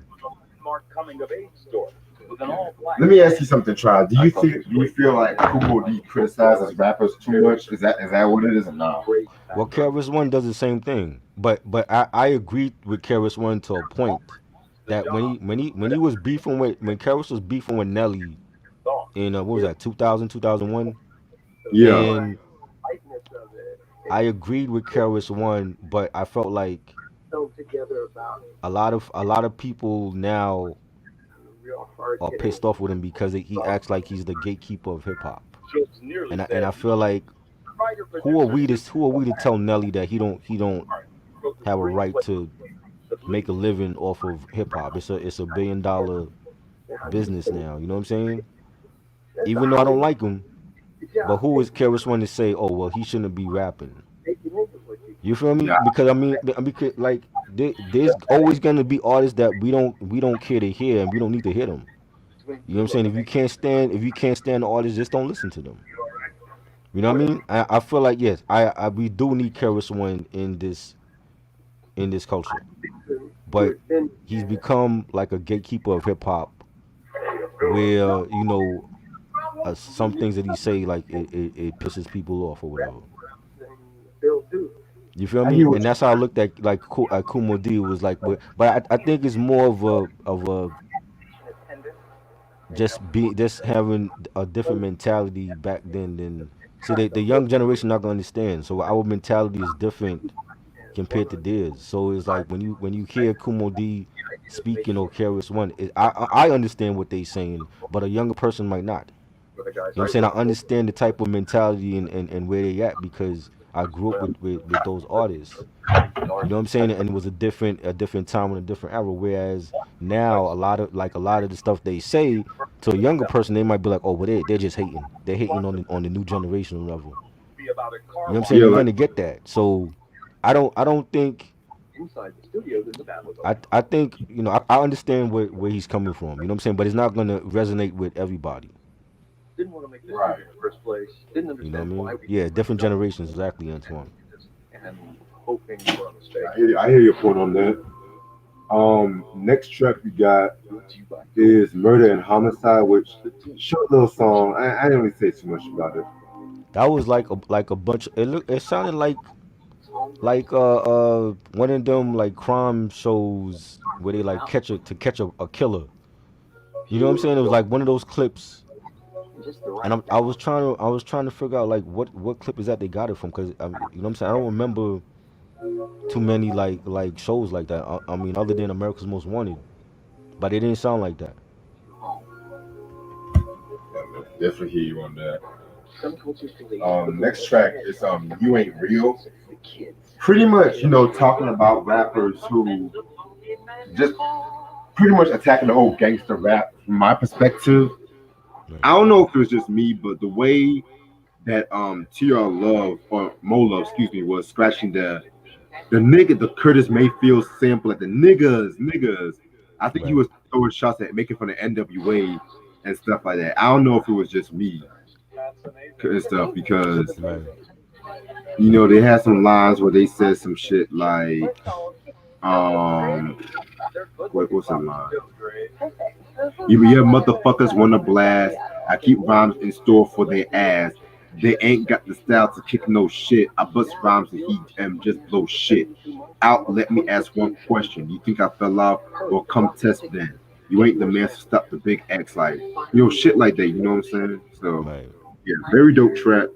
Let me ask you something, Try. Do you feel like Kumo D criticizes rappers too much? Is that what it is or not? Well, KRS One does the same thing, but I agreed with KRS One to a point that when he was beefing with when KRS was beefing with Nelly in what was that 2000 2001, Yeah. and I agreed with KRS One, but I felt like a lot of people now are pissed off with him because he acts like he's the gatekeeper of hip hop, and I feel like who are we to tell Nelly that he don't have a right to make a living off of hip hop? It's a $1 billion business now. You know what I'm saying? Even though I don't like him, but who is KRS One to say, oh well, he shouldn't be rapping? You feel me? Yeah. Because because like there's always gonna be artists that we don't care to hear, and we don't need to hear them. You know what I'm saying? If you can't stand the artists, just don't listen to them. You know what I mean? I feel like yes, I we do need KRS One in this culture, but he's become like a gatekeeper of hip hop, where some things that he say like it pisses people off or whatever. You feel I me? hear what And that's how I looked at like Kumo D was like, but I think it's more of a just having a different mentality back then than see the young generation not gonna understand. So our mentality is different compared to theirs. So it's like when you hear Kumo D speaking or KRS One, I understand what they saying, but a younger person might not. You know what I'm saying? I understand the type of mentality and where they at because I grew up with those artists. You know what I'm saying? And it was a different time and a different era. Whereas now a lot of the stuff they say to a younger person, they might be like, oh, well, they're just hating. They're hating on the new generation level. You know what I'm saying? Yeah, You're like gonna get that. So I don't think I think I understand where he's coming from. You know what I'm saying? But it's not gonna resonate with everybody. right. You know what I mean? Yeah, different generations, exactly, Antoine. I hear your point on that. Next track we got is Murder and Homicide, which short little song. I didn't really say too much about it. That was like a bunch. It sounded like one of them like crime shows where they like catch a killer. You know what I'm saying? It was like one of those clips, and I was trying to figure out like what clip is that they got it from because you know what I'm saying I don't remember too many like shows like that. I mean other than America's Most Wanted, but it didn't sound like that. Definitely hear you on that. Next track is You Ain't Real. Pretty much, talking about rappers who just pretty much attacking the whole gangster rap from my perspective. Right, I don't know if it was just me, but the way that TR Love or Mo Love, excuse me, was scratching the Curtis Mayfield sample at the niggas. I think he right, was throwing shots at making fun of NWA and stuff like that. I don't know if it was just me and stuff because right. they had some lines where they said some shit like um what's that line? You motherfuckers wanna blast. I keep rhymes in store for their ass. They ain't got the style to kick no shit. I bust rhymes and heat and just blow shit out. Let me ask one question. You think I fell off? Well, come test then. You ain't the man to stop the big X like shit like that. You know what I'm saying? So Right. yeah, very dope track.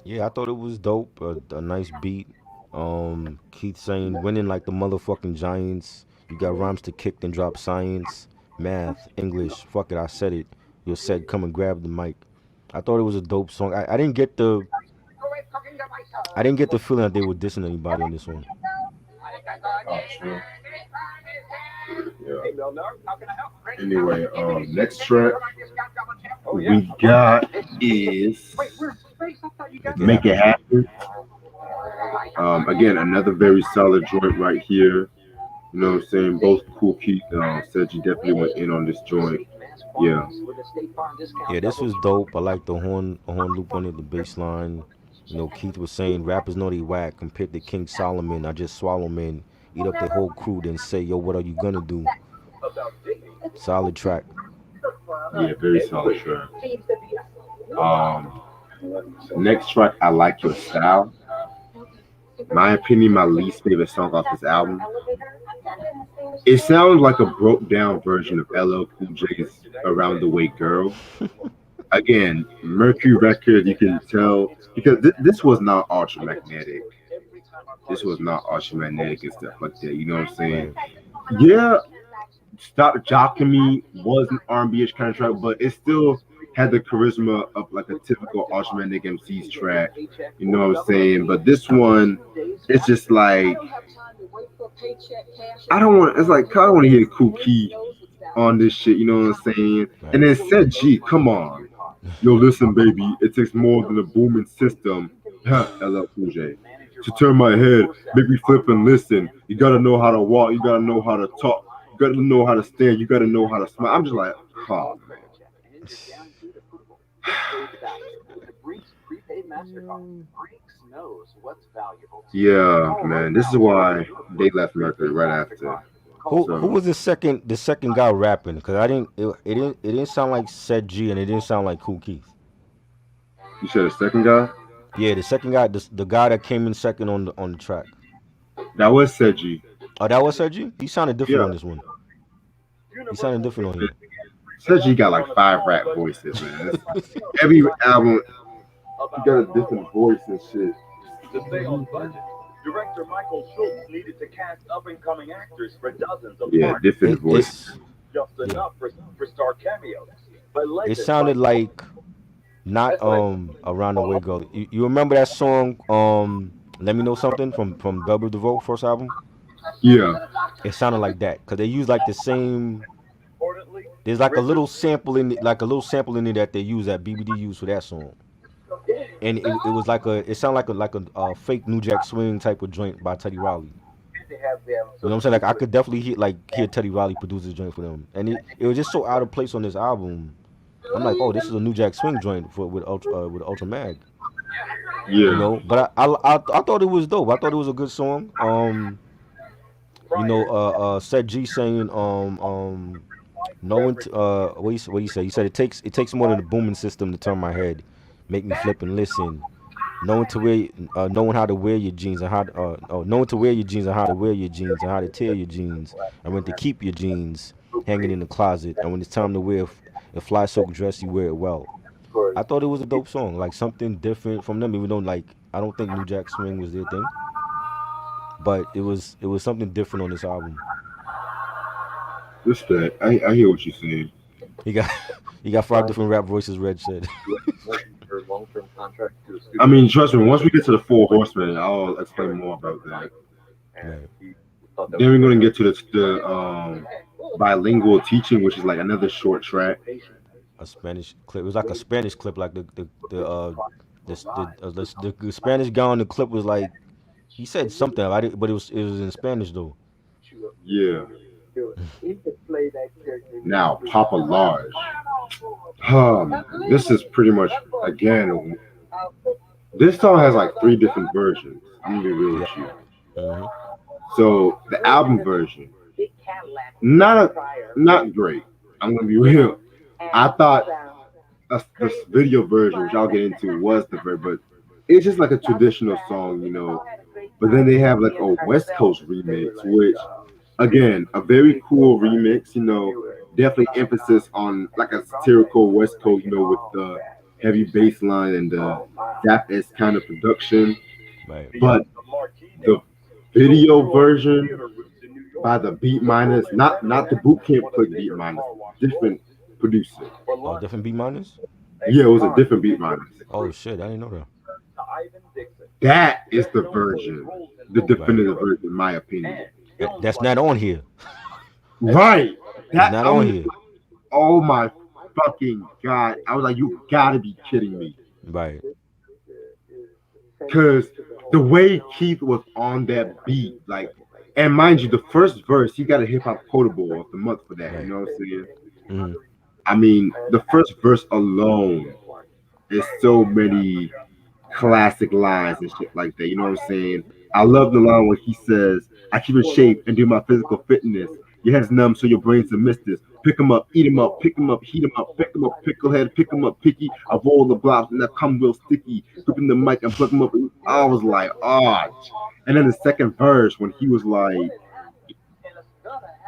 Yeah, I thought it was dope. A nice beat. Keith saying winning like the motherfucking Giants. You got rhymes to kick and drop science, math, English. Fuck it, I said it. You said come and grab the mic. I thought it was a dope song. I didn't get the feeling that they were dissing anybody on this one. Oh, true. Yeah. Anyway, next track we got is Make It Happen. Again, another very solid joint right here. You know what I'm saying? Both Kool Keith said you definitely went in on this joint. Yeah. Yeah, this was dope. I like the horn loop on it, the bass line. You know, Keith was saying rappers know they whack compared to King Solomon. I just swallow 'em in, eat up their whole crew, then say, yo, what are you gonna do? Solid track. Yeah, very solid track. Um, Next track, I Like Your Style. My opinion, my least favorite song off this album. It sounds like a broke down version of LL Cool J's Around the Way Girl. Again, Mercury Records, you can tell because this was not Ultramagnetic. This was not Ultramagnetic and stuff like that. You know what I'm saying? Right. Yeah, Stop Jocking Me was an R&B-ish kind of track, but it still had the charisma of like a typical Ultramagnetic MC's track. You know what I'm saying? But this one, it's just like I don't want. It's like I don't want to hear Kool Keith on this shit. You know what I'm saying? And Right. then said, "G, come on, yo, listen, baby, it takes more than a booming system." LL Cool J. To turn my head, make me flip and listen. You gotta know how to walk. You gotta know how to talk. You gotta know how to stand. You gotta know how to smile. I'm just like, oh man. Yeah, man. This is why they left Mercury right after. Who So was the second guy rapping? Because I didn't it didn't sound like Said G and it didn't sound like Kool Keith. you said the second guy? Yeah, the second guy, the guy that came in second on the track. That was Seji. Oh, that was Said G. He sounded different Yeah. on this one. He sounded different on here. Seji got like five rap voices, man. Every album, he got a different voice and shit. To stay on budget, director Michael Schultz needed to cast up-and-coming actors for dozens of Yeah, parts, different It, voice. it's just yeah. enough for star cameos. But It legends sounded like not around the way go. You remember that song Let Me Know Something from Bell DeVoe first album? Yeah, It sounded like that because they used like the same. importantly, There's like a Richard little sample in it, like a little sample in it that they use that BBD used for that song, and it was like it sounded like a fake New Jack Swing type of joint by Teddy Riley. to have them You know what I'm saying? Like I could definitely hear Teddy Riley produce this joint for them, and it was just so out of place on this album. I'm like, oh, this is a New Jack Swing joint for with Ultra Mag, you yeah, know. But I thought it was dope. I thought it was a good song. You know, Set G saying knowing what he said. He said it takes more than a booming system to turn my head, make me flip and listen. Knowing how to wear your jeans and knowing to wear your jeans and how to wear your jeans and how to tear your jeans and when to keep your jeans hanging in the closet and when it's time to wear a fly silk dress you wear it well. I thought it was a dope song, like something different from them. Even though like I don't think New Jack Swing was their thing, but it was something different on this album. respect. I hear what you're saying. He got he got five different rap voices. Red said. her long-term contract to a I studio. mean, trust me. Once we get to the Four Horsemen, I'll explain more about that. And Right. he thought that Then was we're gonna get to the bilingual teaching, which is like another short track. A Spanish clip. It was like a Spanish clip, like the Spanish guy on the clip was like he said something, I did, but it was in Spanish though. Yeah. he could play that character. Now, Papa Large. This is pretty much again. This song has like three different versions. I'm gonna be real Yeah. with you. Hmm. So the album version, not not great. I'm gonna be real. I thought this video version, which I'll get into, was the very, but it's just like a traditional song, you know. But then they have like a West Coast remix, which again, a very cool remix, you know. Definitely emphasis on like a satirical West Coast, you know, with the heavy bass line and the that is kind of production. Right. But the video version by the Beat Miners, not the Boot Camp Click Beat Miners, different producer. Oh, different B minus. Yeah, it was a different beat minus. Oh shit, I didn't know that. To Ivan Dixon. That is the version, the definitive version, in my opinion. That's not on here. Right. It's That not on here. oh my fucking god! I was like, you gotta be kidding me. Right. Cause the way Keith was on that beat, like, and mind you, the first verse, he got a hip hop quotable of the month for that. Right. You know what I'm saying? Mm-hmm. I mean, the first verse alone is so many classic lines and shit like that. You know what I'm saying? I love the line where he says, "I keep in shape and do my physical fitness. Your head's numb, so your brain's a mistus. Pick 'em up, eat 'em up, pick 'em up, heat 'em up, pick 'em up, picklehead, pick 'em up, picky. Of all the blobs, and that come real sticky. Gripping the mic and plug 'em up." I was like, oh. And then the second verse when he was like,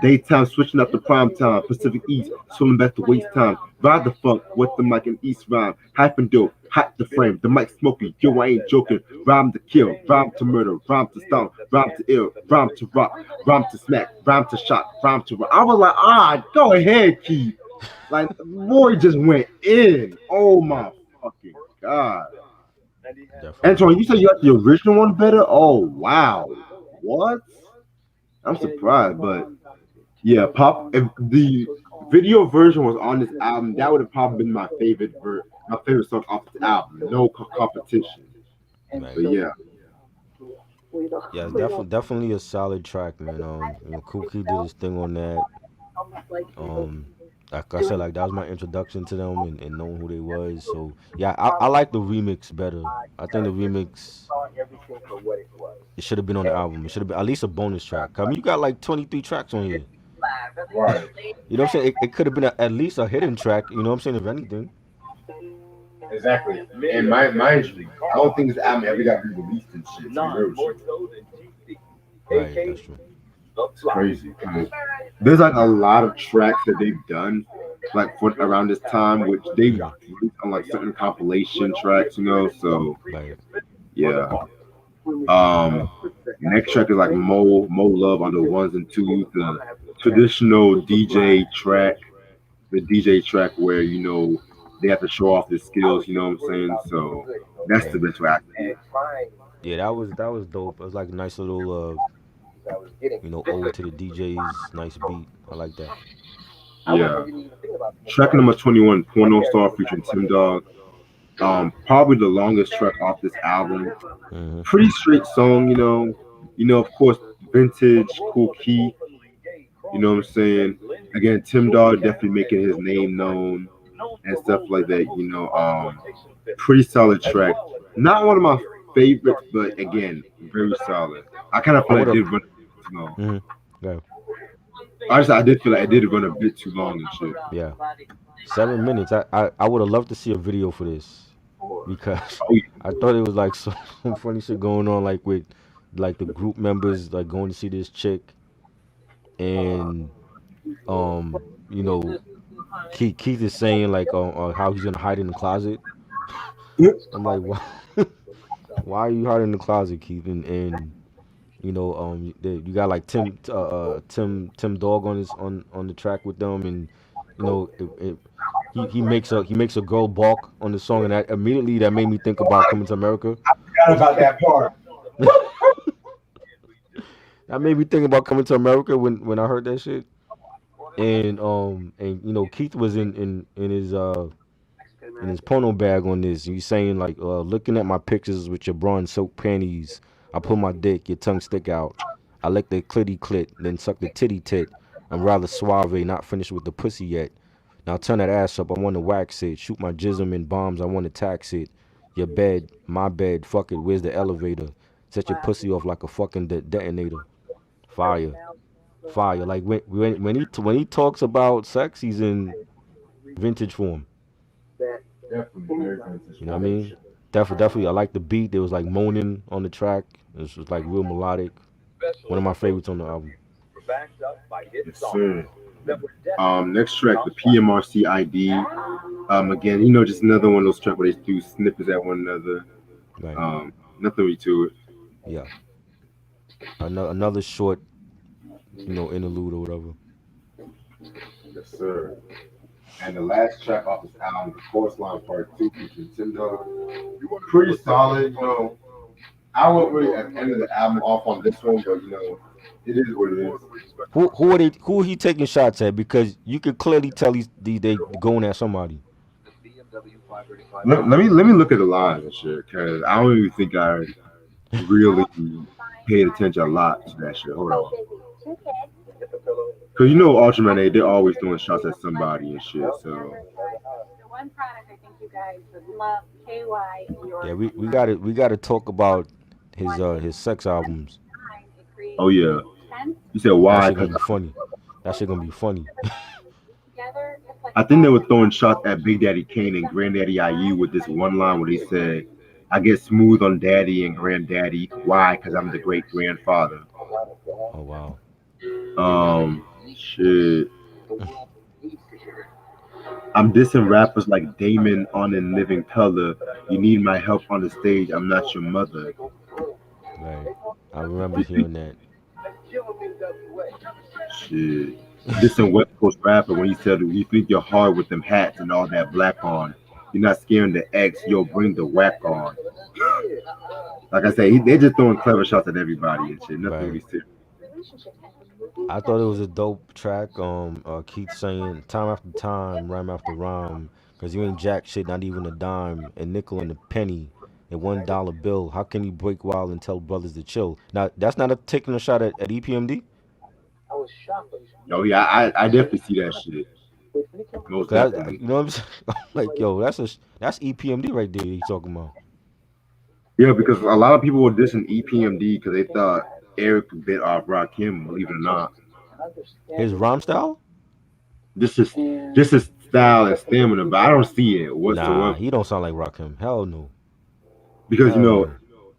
daytime switching up to prime time, Pacific East, swimming back to waste time. Ride the funk with the mic and East rhyme. Hyping dope, hot the frame, the mic smoky. Yo, I ain't joking. Rhyme to kill, rhyme to murder, rhyme to stomp, rhyme to ill, rhyme to rock, rhyme to smack, rhyme to shot, rhyme to rock. I was like, go ahead, Keith. Like, boy just went in. Oh my fucking god. Definitely. Antoine, you said you like the original one better? Oh wow. What? I'm surprised, but yeah, Pop. If the video version was on this album, that would have probably been my favorite my favorite song off this album. No competition. Right. But yeah, Yeah, it's definitely a solid track, man. Kool did his thing on that. Like I said, like that was my introduction to them and knowing who they was. So yeah, I like the remix better. I think the remix it should have been on the album. It should have been at least a bonus track. I mean, you got like 23 tracks on here. right. You know what I'm saying? It could have been at least a hidden track. You know what I'm saying? If anything. Exactly. And mind you, I don't think this album ever got re-released and shit. Right, that's true. It's crazy. There's like a lot of tracks that they've done, like for around this time, which they've released on like certain compilation tracks, you know. So Right. yeah. Next track is like Mo Love on the ones and twos, the traditional DJ track, the DJ track where they have to show off their skills. You know what I'm saying? So that's Yeah. the best way I see it. Yeah, that was dope. It was like a nice little ode to the DJs. Nice beat. I like that. Yeah. Track number 21, Porno Star featuring Tim Dog. Probably the longest track off this album. Hmm. Pretty straight song, of course, vintage, cool key. You know what I'm saying? Again, Tim Dog definitely making his name known and stuff like that. Pretty solid track. Not one of my favorites, but again, very solid. I kind of I feel like would it have. did run too long. Hmm. Yeah. I did feel like it did run a bit too long and shit. Yeah. 7 minutes. I would have loved to see a video for this because Oh, yeah. I thought it was like some funny shit going on, like with like the group members like going to see this chick and um you know Keith is saying like how he's gonna hide in the closet. I'm like, why are you hiding in the closet, Keith? And you got like Tim Dog on on the track with them, and he makes a girl balk on the song, and that immediately that made me think about Coming to America. Forgot about that part. That made me think about Coming to America when I heard that shit. And Keith was in his porno bag on this. He's saying like, looking at my pictures with your bra and soaked panties. I pull my dick, your tongue stick out. I lick the clitty clit, then suck the titty tit. I'm rather suave, not finished with the pussy yet. Now turn that ass up, I want to wax it. Shoot my jism in bombs, I want to tax it. Your bed, my bed, fuck it, where's the elevator? Set your pussy off like a fucking detonator. Fire. Fire. Like when he talks about sex, he's in vintage form. You know what I mean? Definitely. I like the beat. There was like moaning on the track. It was like real melodic. One of my favorites on the album. Yes, sir. Next track, the PMRC ID. Again, just another one of those tracks where they do snippets at one another. Right. Nothing really to it. Yeah. Another short, interlude or whatever. Yes, sir. And the last track off this album, the Chorus Line Part 2, featuring Tim Dog. Pretty solid, you know. I won't really at the end of the album off on this one, but you know, it is what it is. Who he taking shots at? Because you could clearly tell they going at somebody. Let me look at the lines and shit, cause I don't even think I really paid attention a lot to that shit. Hold on. Cause you know Ultramagnetic, they're always doing shots at somebody and shit. So The one product I think you guys would love, KY. Yeah, we gotta talk about his sex albums. oh yeah, you said why? That shit Cause gonna be funny. That shit gonna be funny. I think they were throwing shots at Big Daddy Kane and Granddaddy IU with this one line where they said, "I get smooth on Daddy and Granddaddy. Why? Cause I'm the great grandfather." Oh wow. Shit. I'm dissing rappers like Damon on In Living Color. You need my help on the stage. I'm not your mother. Right. I remember hearing that. Shit. Dissing West Coast rapper when he said you think you're hard with them hats and all that black on. You're not scaring the X. Yo, bring the whack on. Like I say, they're just throwing clever shots at everybody and shit. Nothing Right. really serious. I thought it was a dope track. Keith saying time after time, rhyme after rhyme, cause you ain't jack shit, not even a dime, a nickel and a penny, a $1 bill. How can you break wild and tell brothers to chill? Now that's not taking a shot at EPMD. Oh yeah, I definitely see that shit. Most definitely. You know what I'm saying? I'm like, yo, that's EPMD right there. He's talking about. Yeah, because a lot of people were dissing EPMD because they thought Eric bit off Rakim. Believe it or not, His rhyme style? this is just his style and stamina, but I don't see it Nah, whatsoever. he don't sound like Rakim. Hell no. Because you Hell know, no.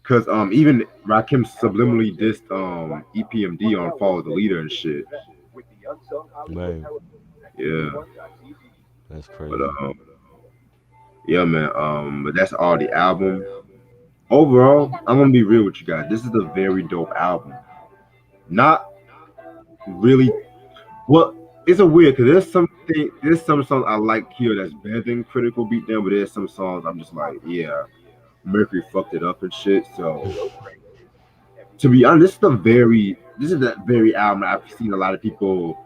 because even Rakim subliminally dissed EPMD on Follow the Leader and shit. Man, Yeah, that's but crazy. yeah, man. But that's all the album. Overall, I'm gonna be real with you guys. This is a very dope album. Not really. Well, it's a weird because there's some songs I like here that's better than Critical Beatdown, but there's some songs I'm just like, yeah, Mercury fucked it up and shit. So to be honest, this is that very album I've seen a lot of people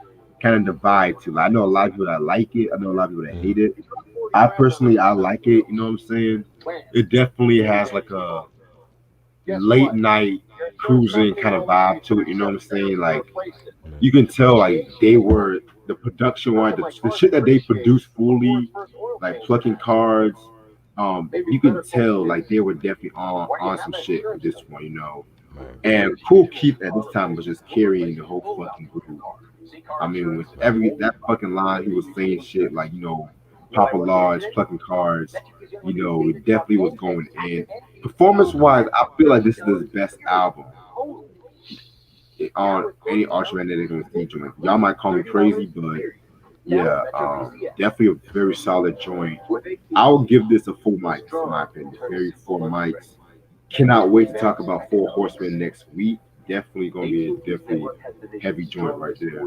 kind of divide to. Like, I know a lot of people that like it. I know a lot of people that hate Mm, it. I like it. You know what I'm saying? It definitely has like a late night cruising kind of vibe to it. You know what I'm saying? Like man. you can tell like they were the production wise, the shit that they produced fully, like Plucking Cards. You can tell like they were definitely on some shit with this one, you know. Right. And Kool Keith at this time was just carrying the whole fucking group. I mean, with Right. that fucking line, he was saying shit like, you know, Papa Large, Plucking Cards. You know, it definitely was going in. Performance Hmm. wise, I feel like this is his best album on any Ultramagnetic on Steve joint. Y'all might call me crazy, but yeah, definitely a very solid joint. I'll give this a full mic, in my opinion. Very full mics. Cannot wait to talk about Four Horsemen next week. Definitely gonna be a definitely heavy joint right there.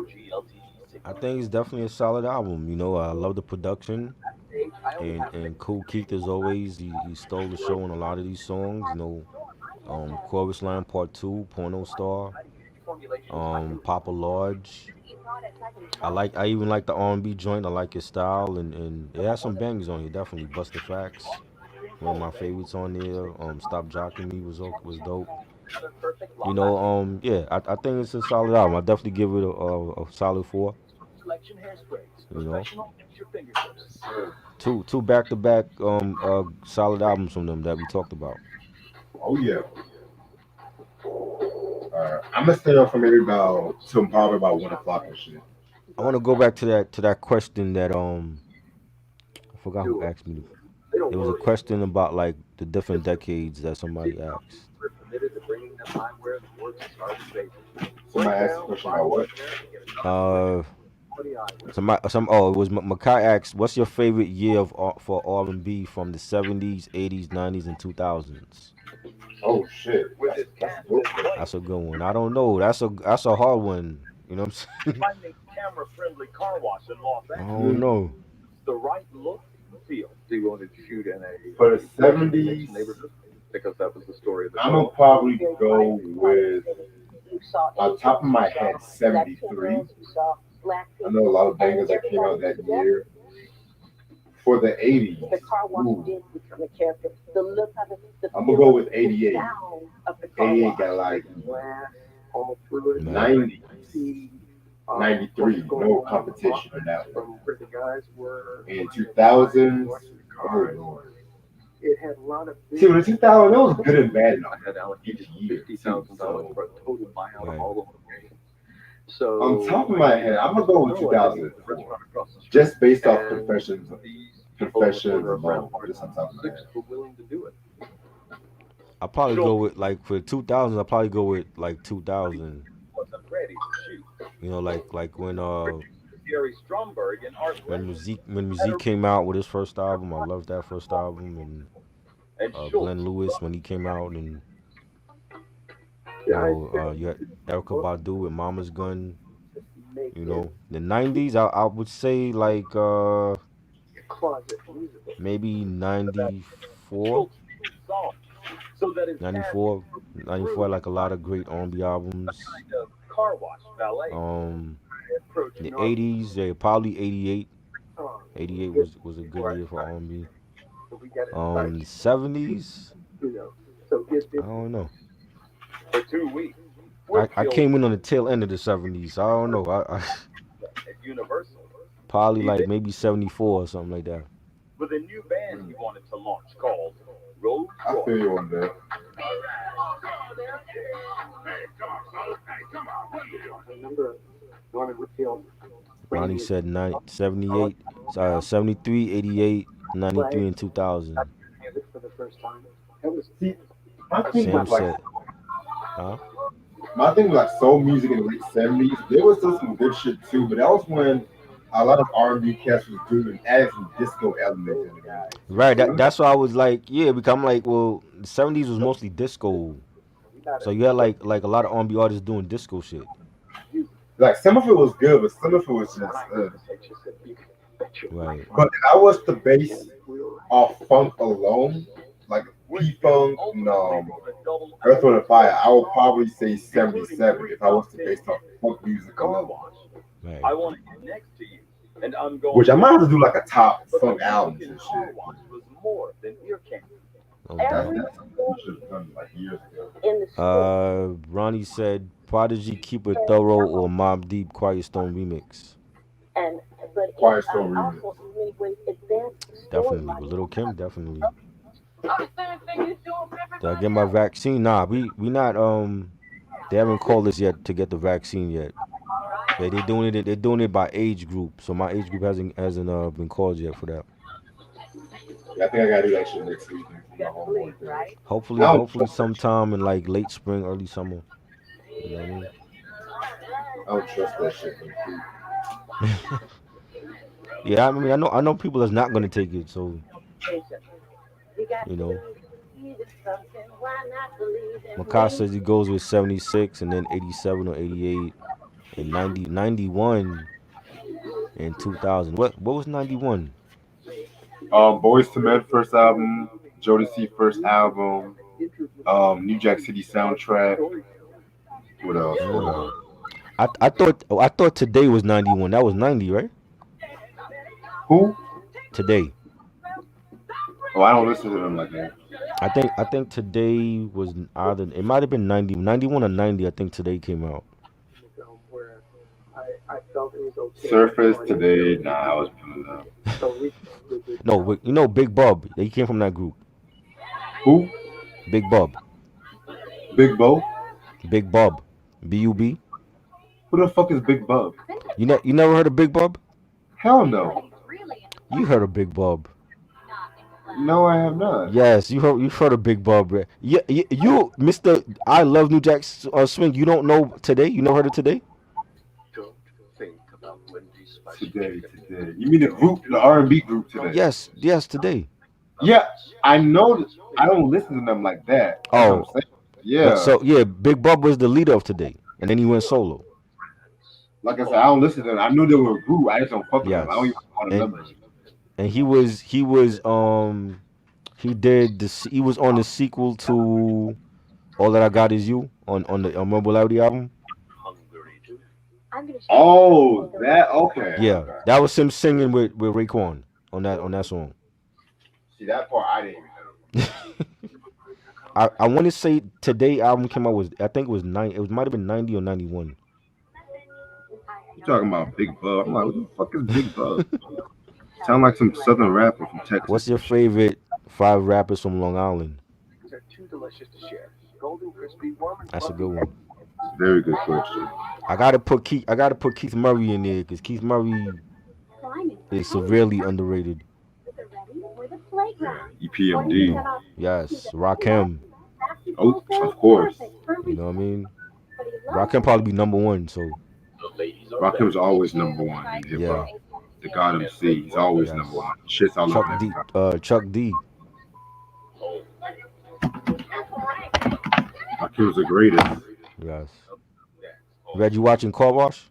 I think it's definitely a solid album. I love the production and Kool Keith as always. He stole the show on a lot of these songs. Chorus Line Part Two, Porno Star, Papa Large. I even like the R&B joint. I like his style and it has some bangers on here. Definitely Busta Facts, one of my favorites on there. Stop Jocking Me was dope. Yeah, I think it's a solid album. I definitely give it a solid 4. You know, two back to back solid albums from them that we talked about. Oh yeah. I'm gonna stay up from maybe about till probably about 1 o'clock and shit. I want to go back to that question that I forgot who asked me. It was a question about like the different decades that somebody asked. Somebody asked a question about what? Uh, it was Makai asked, "What's your favorite year for R&B from the '70s, '80s, '90s, and 2000s?" Oh shit. That's dope. That's a good one. I don't know. That's a hard one. You know what I'm saying? camera-friendly car wash in Los I Angeles. don't know. The right look, feel. Do you want to shoot in a For the 70s, neighborhood? Because that was the story of the I'm gonna show. probably go with, on top of my head, 73. I know a lot of bangers that came out that year. For the 80s, The car wash ooh, did become a character. The look of it, the I'm gonna go with the 88. sound of the car 88 wash. got like Glass all through it. Man. 90s, See, 93, what's going no on competition in that one. from where the guys were. In 2000s, Watching the oh cars. lord. It had a lot of. See, when the 2000s, it was good and bad I had allocated each year. $50,000 So, for a total buyout Right. of all the locations. So on top of my head, I'm gonna go with 2004, just based off confessions alone. Just on top of my head. were willing to do it. I'll probably go with, like, for 2000s, I'll probably go with, like, 2000. Wasn't ready to shoot. You know, like when Gary Stromberg and Art Musique came out with his first album. I loved that first album. And and Glenn Schultz. Lewis when he came out, and Yeah, you had Erykah Badu with Mama's Gun. You know, the 90s, I would say, like, closet musical. maybe 94. Schultz song, so that his 94, 94, like a lot of great R&B albums. kind of car wash ballet approach The normal. 80s, yeah, probably 88. Oh, 88 was a good year for R&B. so we got it The 70s, you know. So I don't know. For 2 weeks. I came in on the tail end of the 70s. I don't know. I at Universal probably like maybe 74 or something like that. with a new band he wanted to launch called Road I feel Royce. you on that. I remember Ronnie Whitfield. Ronnie said 78, 73, 88, 93, and 2000. Music for the first time. That was See, my thing Sam was like, said, huh? my thing was like soul music in the late 70s. There was still some good shit too, but that was when a lot of R&B cats was doing adding some disco elements in the guys. Right, that's why I was like, yeah, because I'm like, well, the 70s was mostly disco. So you had like a lot of R&B artists doing disco shit. Like some of it was good, but some of it was just. Right. But if I was to base off funk alone, like P-Funk and Earth, Wind, and Fire, I would probably say 77 if I was to base off funk music Car alone. wash. Right. I want to get next to you, and I'm going. Which I might have to do like a top But funk the albums Mexican and car shit. wash was more than ear candy. No That's doubt. something we should have done like years ago. In the store. Ronnie said, Prodigy, Keep It Thorough, or Mobb Deep, Quiet Storm remix. And but Quiet it, Storm also remix. in many ways advanced the Definitely. storyline. With Little Kim, definitely. Did I get my vaccine? Nah, we not they haven't called us yet to get the vaccine yet. They're doing it by age group. So my age group hasn't been called yet for that. Yeah, I think I gotta do that shit next week. You got to believe, right? Hopefully sometime in like late spring, early summer. You know what I mean? I don't trust that shit. Yeah, I mean I know people that's not gonna take it, so You got you to know. believe in something. Why not believe in Makai says he goes with 76 and then 87 or 88 and 91 and 2000. What was 91? Boys to Men first album, Jodeci first album, New Jack City soundtrack. What else? I thought Today was 91. That was 90, right? Who? Today. Oh, I don't listen to them like that. I think Today was either, it might have been 90, 91 or 90. I think Today came out. Where I felt it was okay. Surface Today. Nah, I was putting it up. No, but you know Big Bub. He came from that group. Who? Big Bub. Big Bo? Big Bub. B-U-B. Who the fuck is Big Bub? You never heard of Big Bub? Hell no. You heard of Big Bub. No, I have not. Yes, you've heard of Big Bub. Right? You, Mr. I Love New Jack Swing. You don't know Today? You never heard of Today? Don't think about Wendy's spicy Today. chicken. You mean the group, the R&B group Today? Yes, Today. Yeah, I know. I don't listen to them like that. That's what I'm saying. Yeah. So Big Bub was the leader of Today, and then he went solo. Like I said, I don't listen to them. I knew they were a group. I just don't fuck with them. I don't Yes. even want to And remember. and he was he was on the sequel to All That I Got Is You on the Unmemorable album. Oh, that okay. Yeah, Okay. that was him singing with Raekwon on that song. See that part I didn't even know. I want to say Today album came out was I think it was it might have been 90 or 91. You talking about Big Bug? I'm like, what the fuck is Big Bug? Sound like some southern rapper from Texas. What's your favorite 5 rappers from Long Island? They're too delicious to share. Golden, crispy, warm, and That's a fluffy. good one. Very good question. I gotta put Keith Murray in there because Keith Murray is severely underrated. EPMD. Yes, Rakim. Oh, of course. You know what I mean? Rakim probably be number 1. So Rakim's always number 1 in hip yeah, hop. The God MC, he's always yes. number 1. Shit's all over that. Chuck D. Rakim's the greatest. Yes. Reg, you watching Car Wash?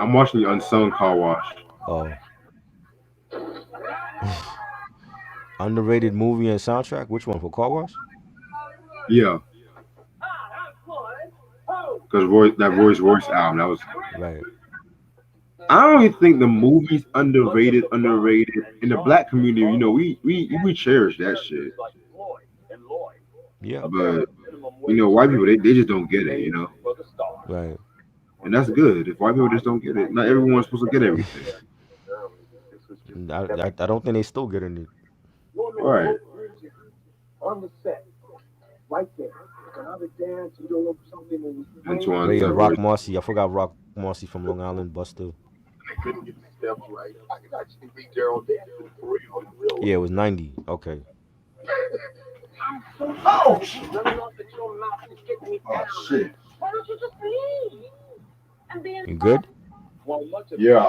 I'm watching the Unsung Car Wash. Oh. Underrated movie and soundtrack? Which one for Car Wash? Yeah. Because that Royce album, that was. Right. I don't even think the movie's underrated. In the black community, you know, we cherish that shit. Yeah. But you know, white people they just don't get it, you know. Right. And that's good. If white people just don't get it, not everyone's supposed to get everything. I don't think they still getting it. Right. On the set, right there. Another dance, you do a little something. Antoine, Wait, Rock Marcy. I forgot Rock Marcy from Long Island, Buster. I couldn't get the steps right. I could actually beat Gerald dancing for real. Yeah, it was 90. Okay. Oh, shit. Oh, shit. Why don't you just leave? I'm being You good? Yeah,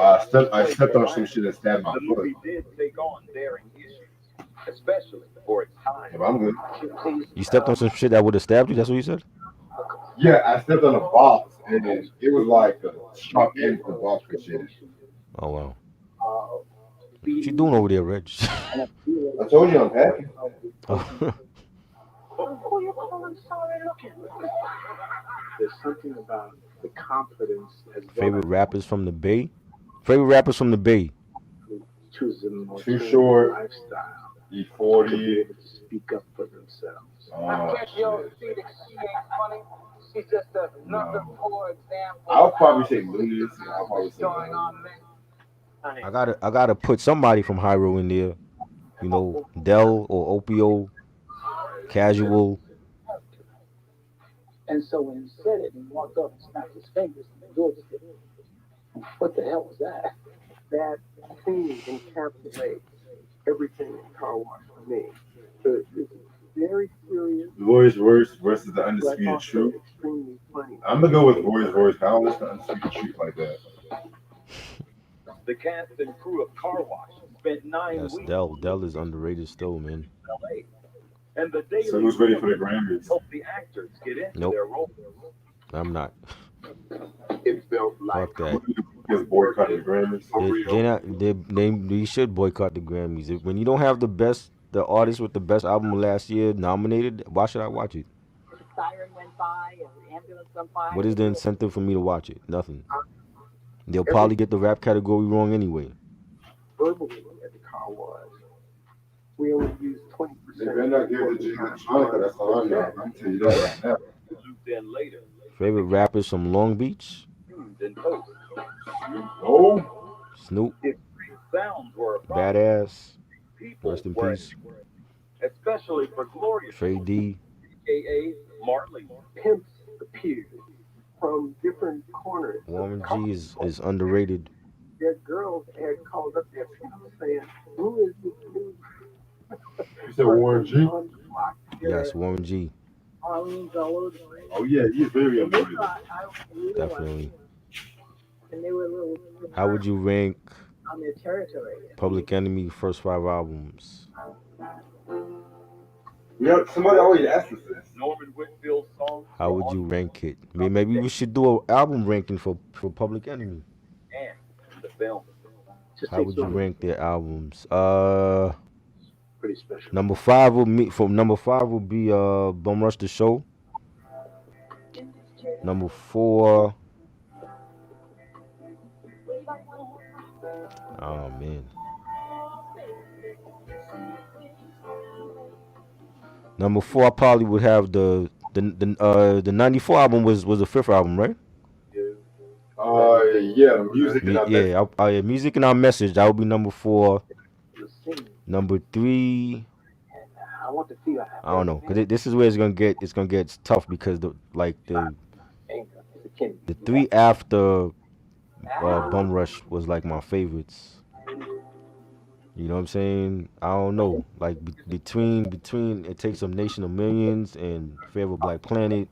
I stepped on some shit that stabbed my The foot. movie did take on daring issues, especially for its time. Yeah, but I'm good. You stepped on some shit that would have stabbed you? That's what you said? Yeah, I stepped on a box and it was like a sharp end for the box and shit. Oh, wow. What you doing over there, Reg? I told you I'm happy. Oh. Who you calling sorry looking? There's something about the confidence as well. Favorite rappers from the Bay? Favorite rappers from the Bay? Choosing Too Short, lifestyle. E40. To be able to speak up for themselves. Oh, Can't you shit. see that she ain't funny? She's just another poor example. I'll probably say Lunas. I'll probably say Showing on Lunas. me. I gotta put somebody from Hyro in there. You know, Dell or Opio, Casual. And so when he said it and walked up and snapped his fingers, and George said, "What the hell was that?" That theme encapsulates everything in Car Wash for me. So it's very serious, Royce versus the but Undisputed also Truth. extremely funny. I'm gonna go with Royce. I don't listen to Undisputed Truth like that. The cast and crew of Car Wash spent 9 Yes, weeks Dell. Dell is underrated still, man. in LA. And the daily So who's ready for the Grammys? help the actors get into Nope. their roles. I'm not. It felt like Fuck that. Just boycott the Grammys. They should boycott the Grammys. When you don't have the artist with the best album last year nominated, why should I watch it? The siren went by and the ambulance went by. What is the incentive for me to watch it? Nothing. They'll probably get the rap category wrong anyway. verbally at the Car Wash. We only use 20%. They better not give it to Electronica. That's all I know. I'm telling you that right now. Then later, Favorite rappers from Long Beach? then post. Oh, Snoop, His sounds were a problem. Badass, People rest in were peace. everywhere, especially for Glorious, Trey D, aka Marley. Pimps appeared from different corners. Warren G is underrated. Their girls had called up their people saying, "Who is this new?" you said Warren G? on the block?" Yes, Warren G, Arlene's all over the place. Oh yeah, he's very And they underrated. thought I really definitely. and they were a little How would you rank on their territory. Public Enemy first 5 albums? You know, somebody always asks us this. Norman Whitfield's songs How were would you on rank it? Maybe we should do an album ranking for Public Enemy. and the film. Just How takes would you over. rank their albums? Pretty special. Number 5 will be Bum Rush the Show. Number 4. Oh man. Number 4, I probably would have the 94 album was the 5th album, right? Yeah, music and our message. Yeah, Music and Our Message. That would be number 4. Number 3, I want to feel I don't know, cause this is where it's gonna get tough because the 3 after Bum Rush was like my favorites. You know what I'm saying? I don't know. Like between It Takes a Nation of Millions and Forever Black Planet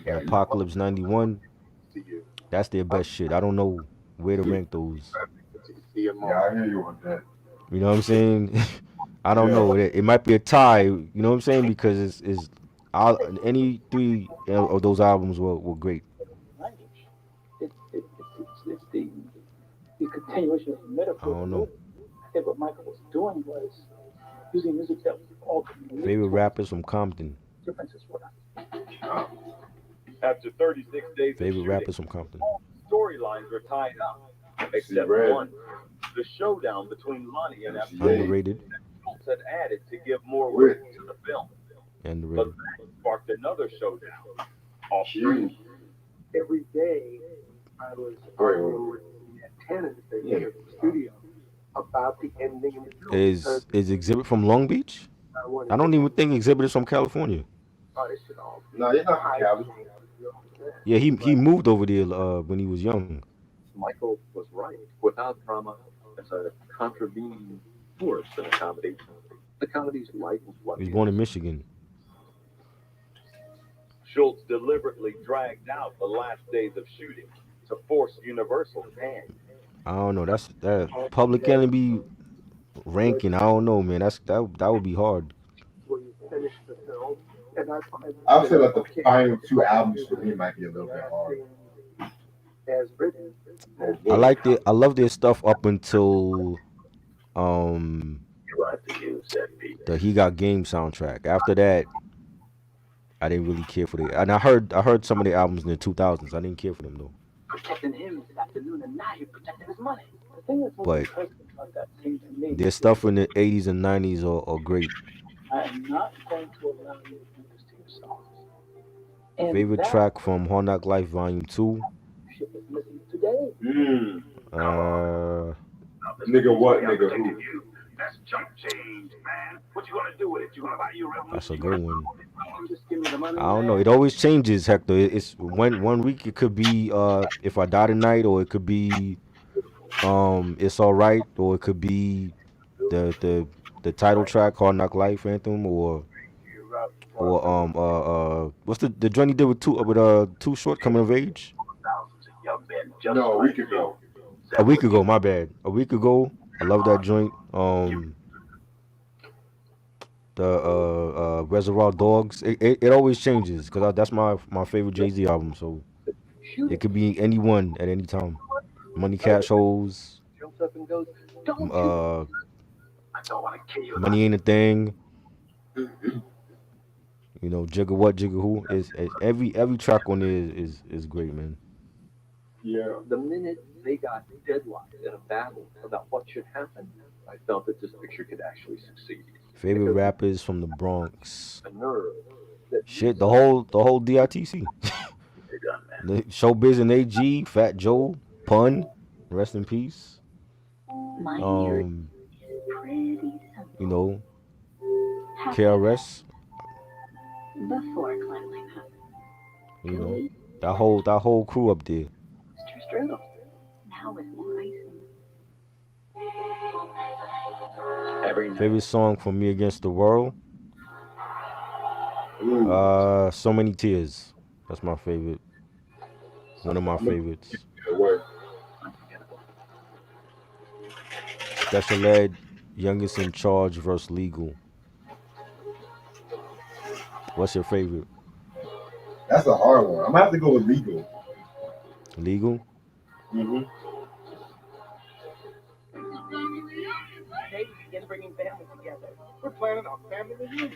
and Apocalypse 91, that's their best shit. I don't know where to rank those. Yeah, I hear you on that. You know what I'm saying? I don't know. It might be a tie. You know what I'm saying? Because any 3 of those albums were great. language. It's the continuation of the metaphor. I don't know. I think what Michael was doing was using music that was all Favorite rappers from Compton. differences were. After 36 days of Favorite shooting, rappers from Compton. all storylines were tied up, except Red. one. The showdown between Lonnie and FJ Underrated. Schultz had added to give more weight to the film. But Underrated. that sparked another showdown. Off screen. Every day I was arguing with the tenants that came to the studio about the ending of the film. Is Exhibit from Long Beach? wanted I don't even think Exhibit is from California. artists and all. No, he's not from Cali. Yeah, he moved over there when he was young. Michael was right. Without drama as a contravening force in a comedy, the comedy's life is what He was born in Michigan. Schultz deliberately dragged out the last days of shooting to force Universal's hand. I don't know. That's that Public Enemy ranking. I don't know, man. That would be hard. When you finish the film, and I'll say that the final 2 albums for me might be a little bit hard. as written. I love their stuff up until the He Got Game soundtrack. After that, I didn't really care for it. And I heard some of the albums in the 2000s. I didn't care for them though. Protecting him this afternoon, and now you're protecting his money. The thing that's most But impressive about that scene to me, their stuff in the 80s and 90s are great. I am not going to allow you to do this to yourself. And Favorite that track from Hard Knock Life Volume 2. shit is missing today. Nigga what, nigga who? That's junk change, man. What you gonna do with it? You gonna buy your revolution? That's a good one. Just give me the money. I don't know. It always changes, Hector. It's one week it could be If I Die Tonight, or it could be It's Alright, or it could be the title track, Hard Knock Life Anthem, or what's the joint he did with Too Short, Coming of Age? No, a week ago. A week ago, my bad. A week ago, I love that joint. The Reservoir Dogs. It always changes because that's my favorite Jay-Z album. So it could be anyone at any time. Money Cash Holes. Jumps up and goes, don't you? I don't wanna kill you. Money Ain't a Thing. You know, Jigga What, Jigga Who. Is every track on there is great, man. Yeah. The minute they got deadlocked in a battle about what should happen, I felt that this picture could actually succeed. Favorite rappers from the Bronx. A nerve that Shit, the whole DITC. The Showbiz and AG, Fat Joe, Pun, rest in peace. You know, KRS. Before cleanliness. You know, that whole crew up there. It's true. Now with more icing. Favorite song from Me Against the World. So Many Tears. That's my favorite. One of my favorites. Special Ed, Youngest in Charge versus Legal. What's your favorite? That's a hard one. I'm gonna have to go with Legal. Legal? Mm-hmm. They begin bringing families together. We're planning our family reunion.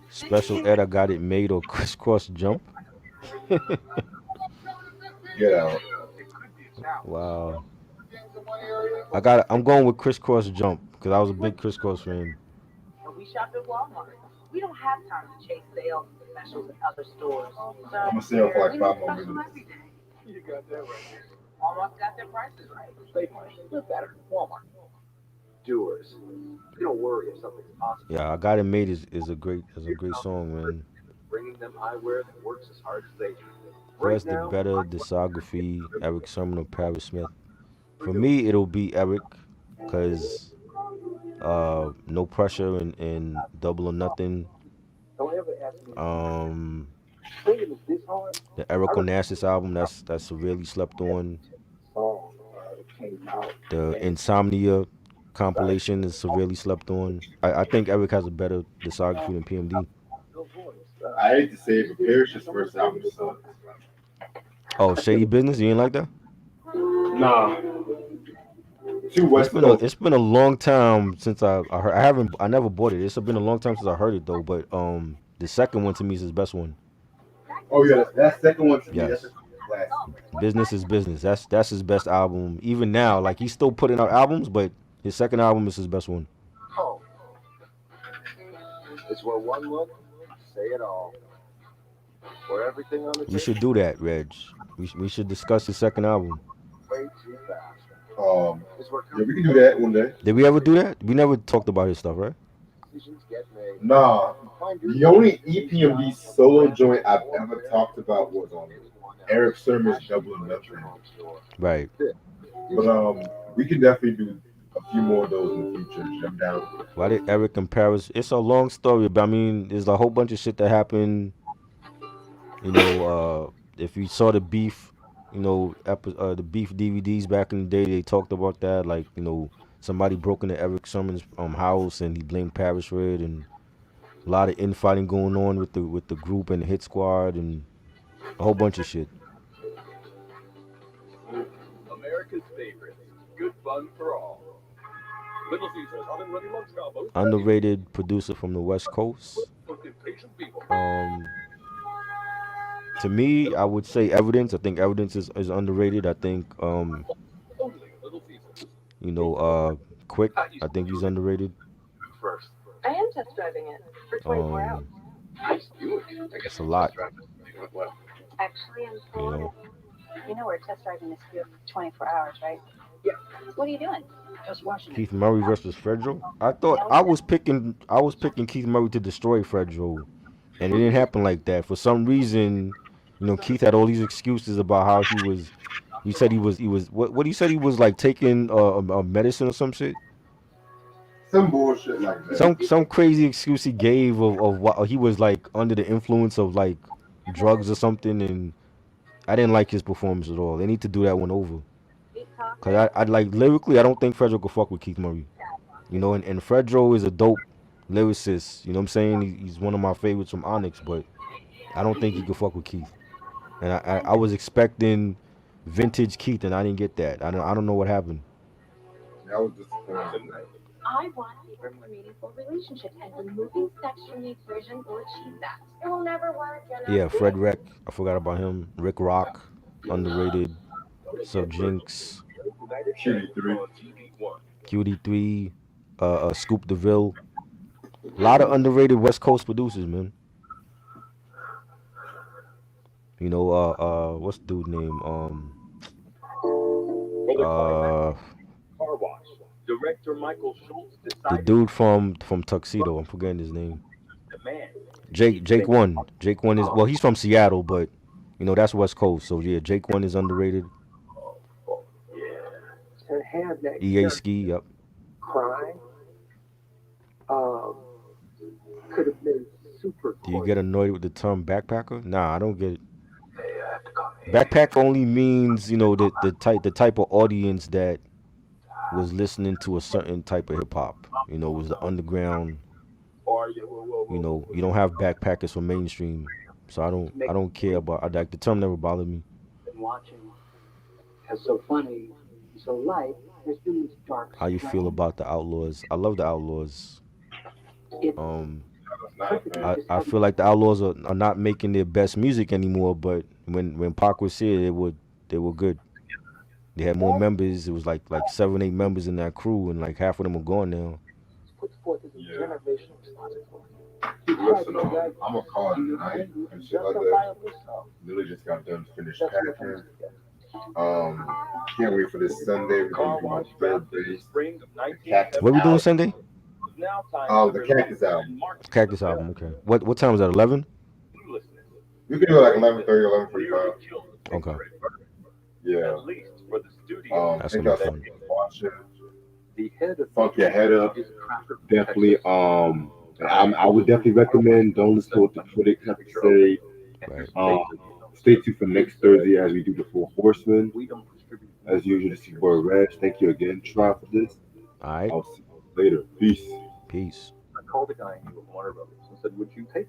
Special Ed, I got it made, or crisscross jump? Get out. It could be a challenge. Wow. I'm going with crisscross jump because I was a big crisscross fan. And we shop at Walmart. We don't have time to chase sales and specials at other stores. So I'm gonna stay on for like we 5 need more special minutes. every day. You got that right. Walmart's got their prices right. Save money. Live better. Walmart. Doers. You don't worry if something's possible. Yeah, I got it made is a great song, man. Bringing them eyewear that works as hard as they do. Who has the better discography, Eric Sermon or Paris Smith? For me, it'll be Eric, cause No Pressure and Double or Nothing. Don't ever ask me. Singing is this hard. The Eric Onassis album, that's severely slept on. Song that came out. The Insomnia compilation is severely slept on. I think Eric has a better discography than PMD. I hate to say it, but Parrish's first album sucks. Oh, Shady Business, you ain't like that? Nah. Too West Coast. It's been a long time since I heard. I never bought it. It's been a long time since I heard it though. But the second one to me is his best one. Oh yeah, that second one to me, Yes. that's a classic. Business is Business. That's his best album. Even now, like he's still putting out albums, but his second album is his best one. Home. It's where one look, say it all. Where everything on the We should do that, Reg. We should discuss his second album. way too fast. It's where Yeah, we can do that one day. Did we ever do that? We never talked about his stuff, right? decisions get made. Nah, the only EPMD solo joint I've ever talked about was on Eric Sermon's Double or Nothing. Right. But we can definitely do a few more of those in the future. Jump down. Why did Eric and Paris? It's a long story, but I mean, there's a whole bunch of shit that happened. You know, if you saw the beef, you know, the beef DVDs back in the day, they talked about that. Like, you know, somebody broke into Eric Sermon's house and he blamed Paris for it, and a lot of infighting going on with the group and the Hit Squad and a whole bunch of shit. America's favorite. Good fun for all. Little Caesars, oven ready lunch combos. Underrated producer from the West Coast. For impatient people. To me, I would say Evidence. I think Evidence is underrated. I think Only Little Caesars. you know, Quick. I think he's underrated. First. I am test driving it for 24 hours. Nice do it. It's a lot. Actually, I'm You told know, you know we're test driving this field for 24 hours, right? Yeah. What are you doing? Just watching. Keith Murray versus Fredro. I thought I was picking Keith Murray to destroy Fredro, and it didn't happen like that. For some reason, you know, Keith had all these excuses about how he was. He said he was what he said he was like taking a medicine or some shit. Some bullshit like that. Some crazy excuse he gave of what he was like under the influence of like drugs or something, and I didn't like his performance at all. They need to do that one over. Cause I like lyrically, I don't think Fredro could fuck with Keith Murray. You know, and Fredro is a dope lyricist. You know what I'm saying? He's one of my favorites from Onyx, but I don't think he could fuck with Keith. And I was expecting vintage Keith, and I didn't get that. I don't know what happened. That was disappointing. I want deeper, more meaningful relationships, and removing sex from the equation will achieve that. It will never work. Yeah, Fred Wreck. I forgot about him. Rick Rock, underrated. Sub Jinx, QD3. QD3, Scoop DeVille. A lot of underrated West Coast producers, man. You know, what's the dude name? Car wash. Director Michael Schultz The decided dude from Tuxedo. I'm forgetting his name. to demand. Jake One. Jake One is, well, he's from Seattle, but you know that's West Coast. So yeah, Jake One is underrated. To have that EA Ski, yep. cry could have been super Do you cool. get annoyed with the term backpacker? Nah, I don't get it. Backpack only means, you know, the type of audience that was listening to a certain type of hip hop. You know, it was the underground You know, you don't have backpackers for mainstream, so I don't care about. Like the term never bothered me. Been watching. Because so funny, so light, there's been this dark How you feel about the Outlaws? I love the Outlaws. It I feel like the Outlaws are not making their best music anymore, but when Pac was here, they were good. They had more members. It was like 7, 8 members in that crew, and like half of them are gone now. put forth as a generational responsibility. Listen, I'm gonna call it tonight and shit like that. Lily just got done finished packing. Can't wait for this Sunday. We're gonna do my birthday. What we doing Sunday? The Cactus album. Cactus album. Okay. What time is that? 11. We can do it like 11:30, 11:45. Okay. Yeah. That's Think gonna y'all be fun. should watch it. The head of Funk your head up. is Cracker Definitely. Texas. I would definitely recommend. Don't listen to what the critics have to say. Right. Stay tuned for next Thursday as we do the Four Horsemen. We don't distribute. As usual, this is Boy Reg. Thank you again, Try, for this. All right. I'll see you later. Peace. Peace. I called the guy I knew at Warner Brothers and said, "Would you take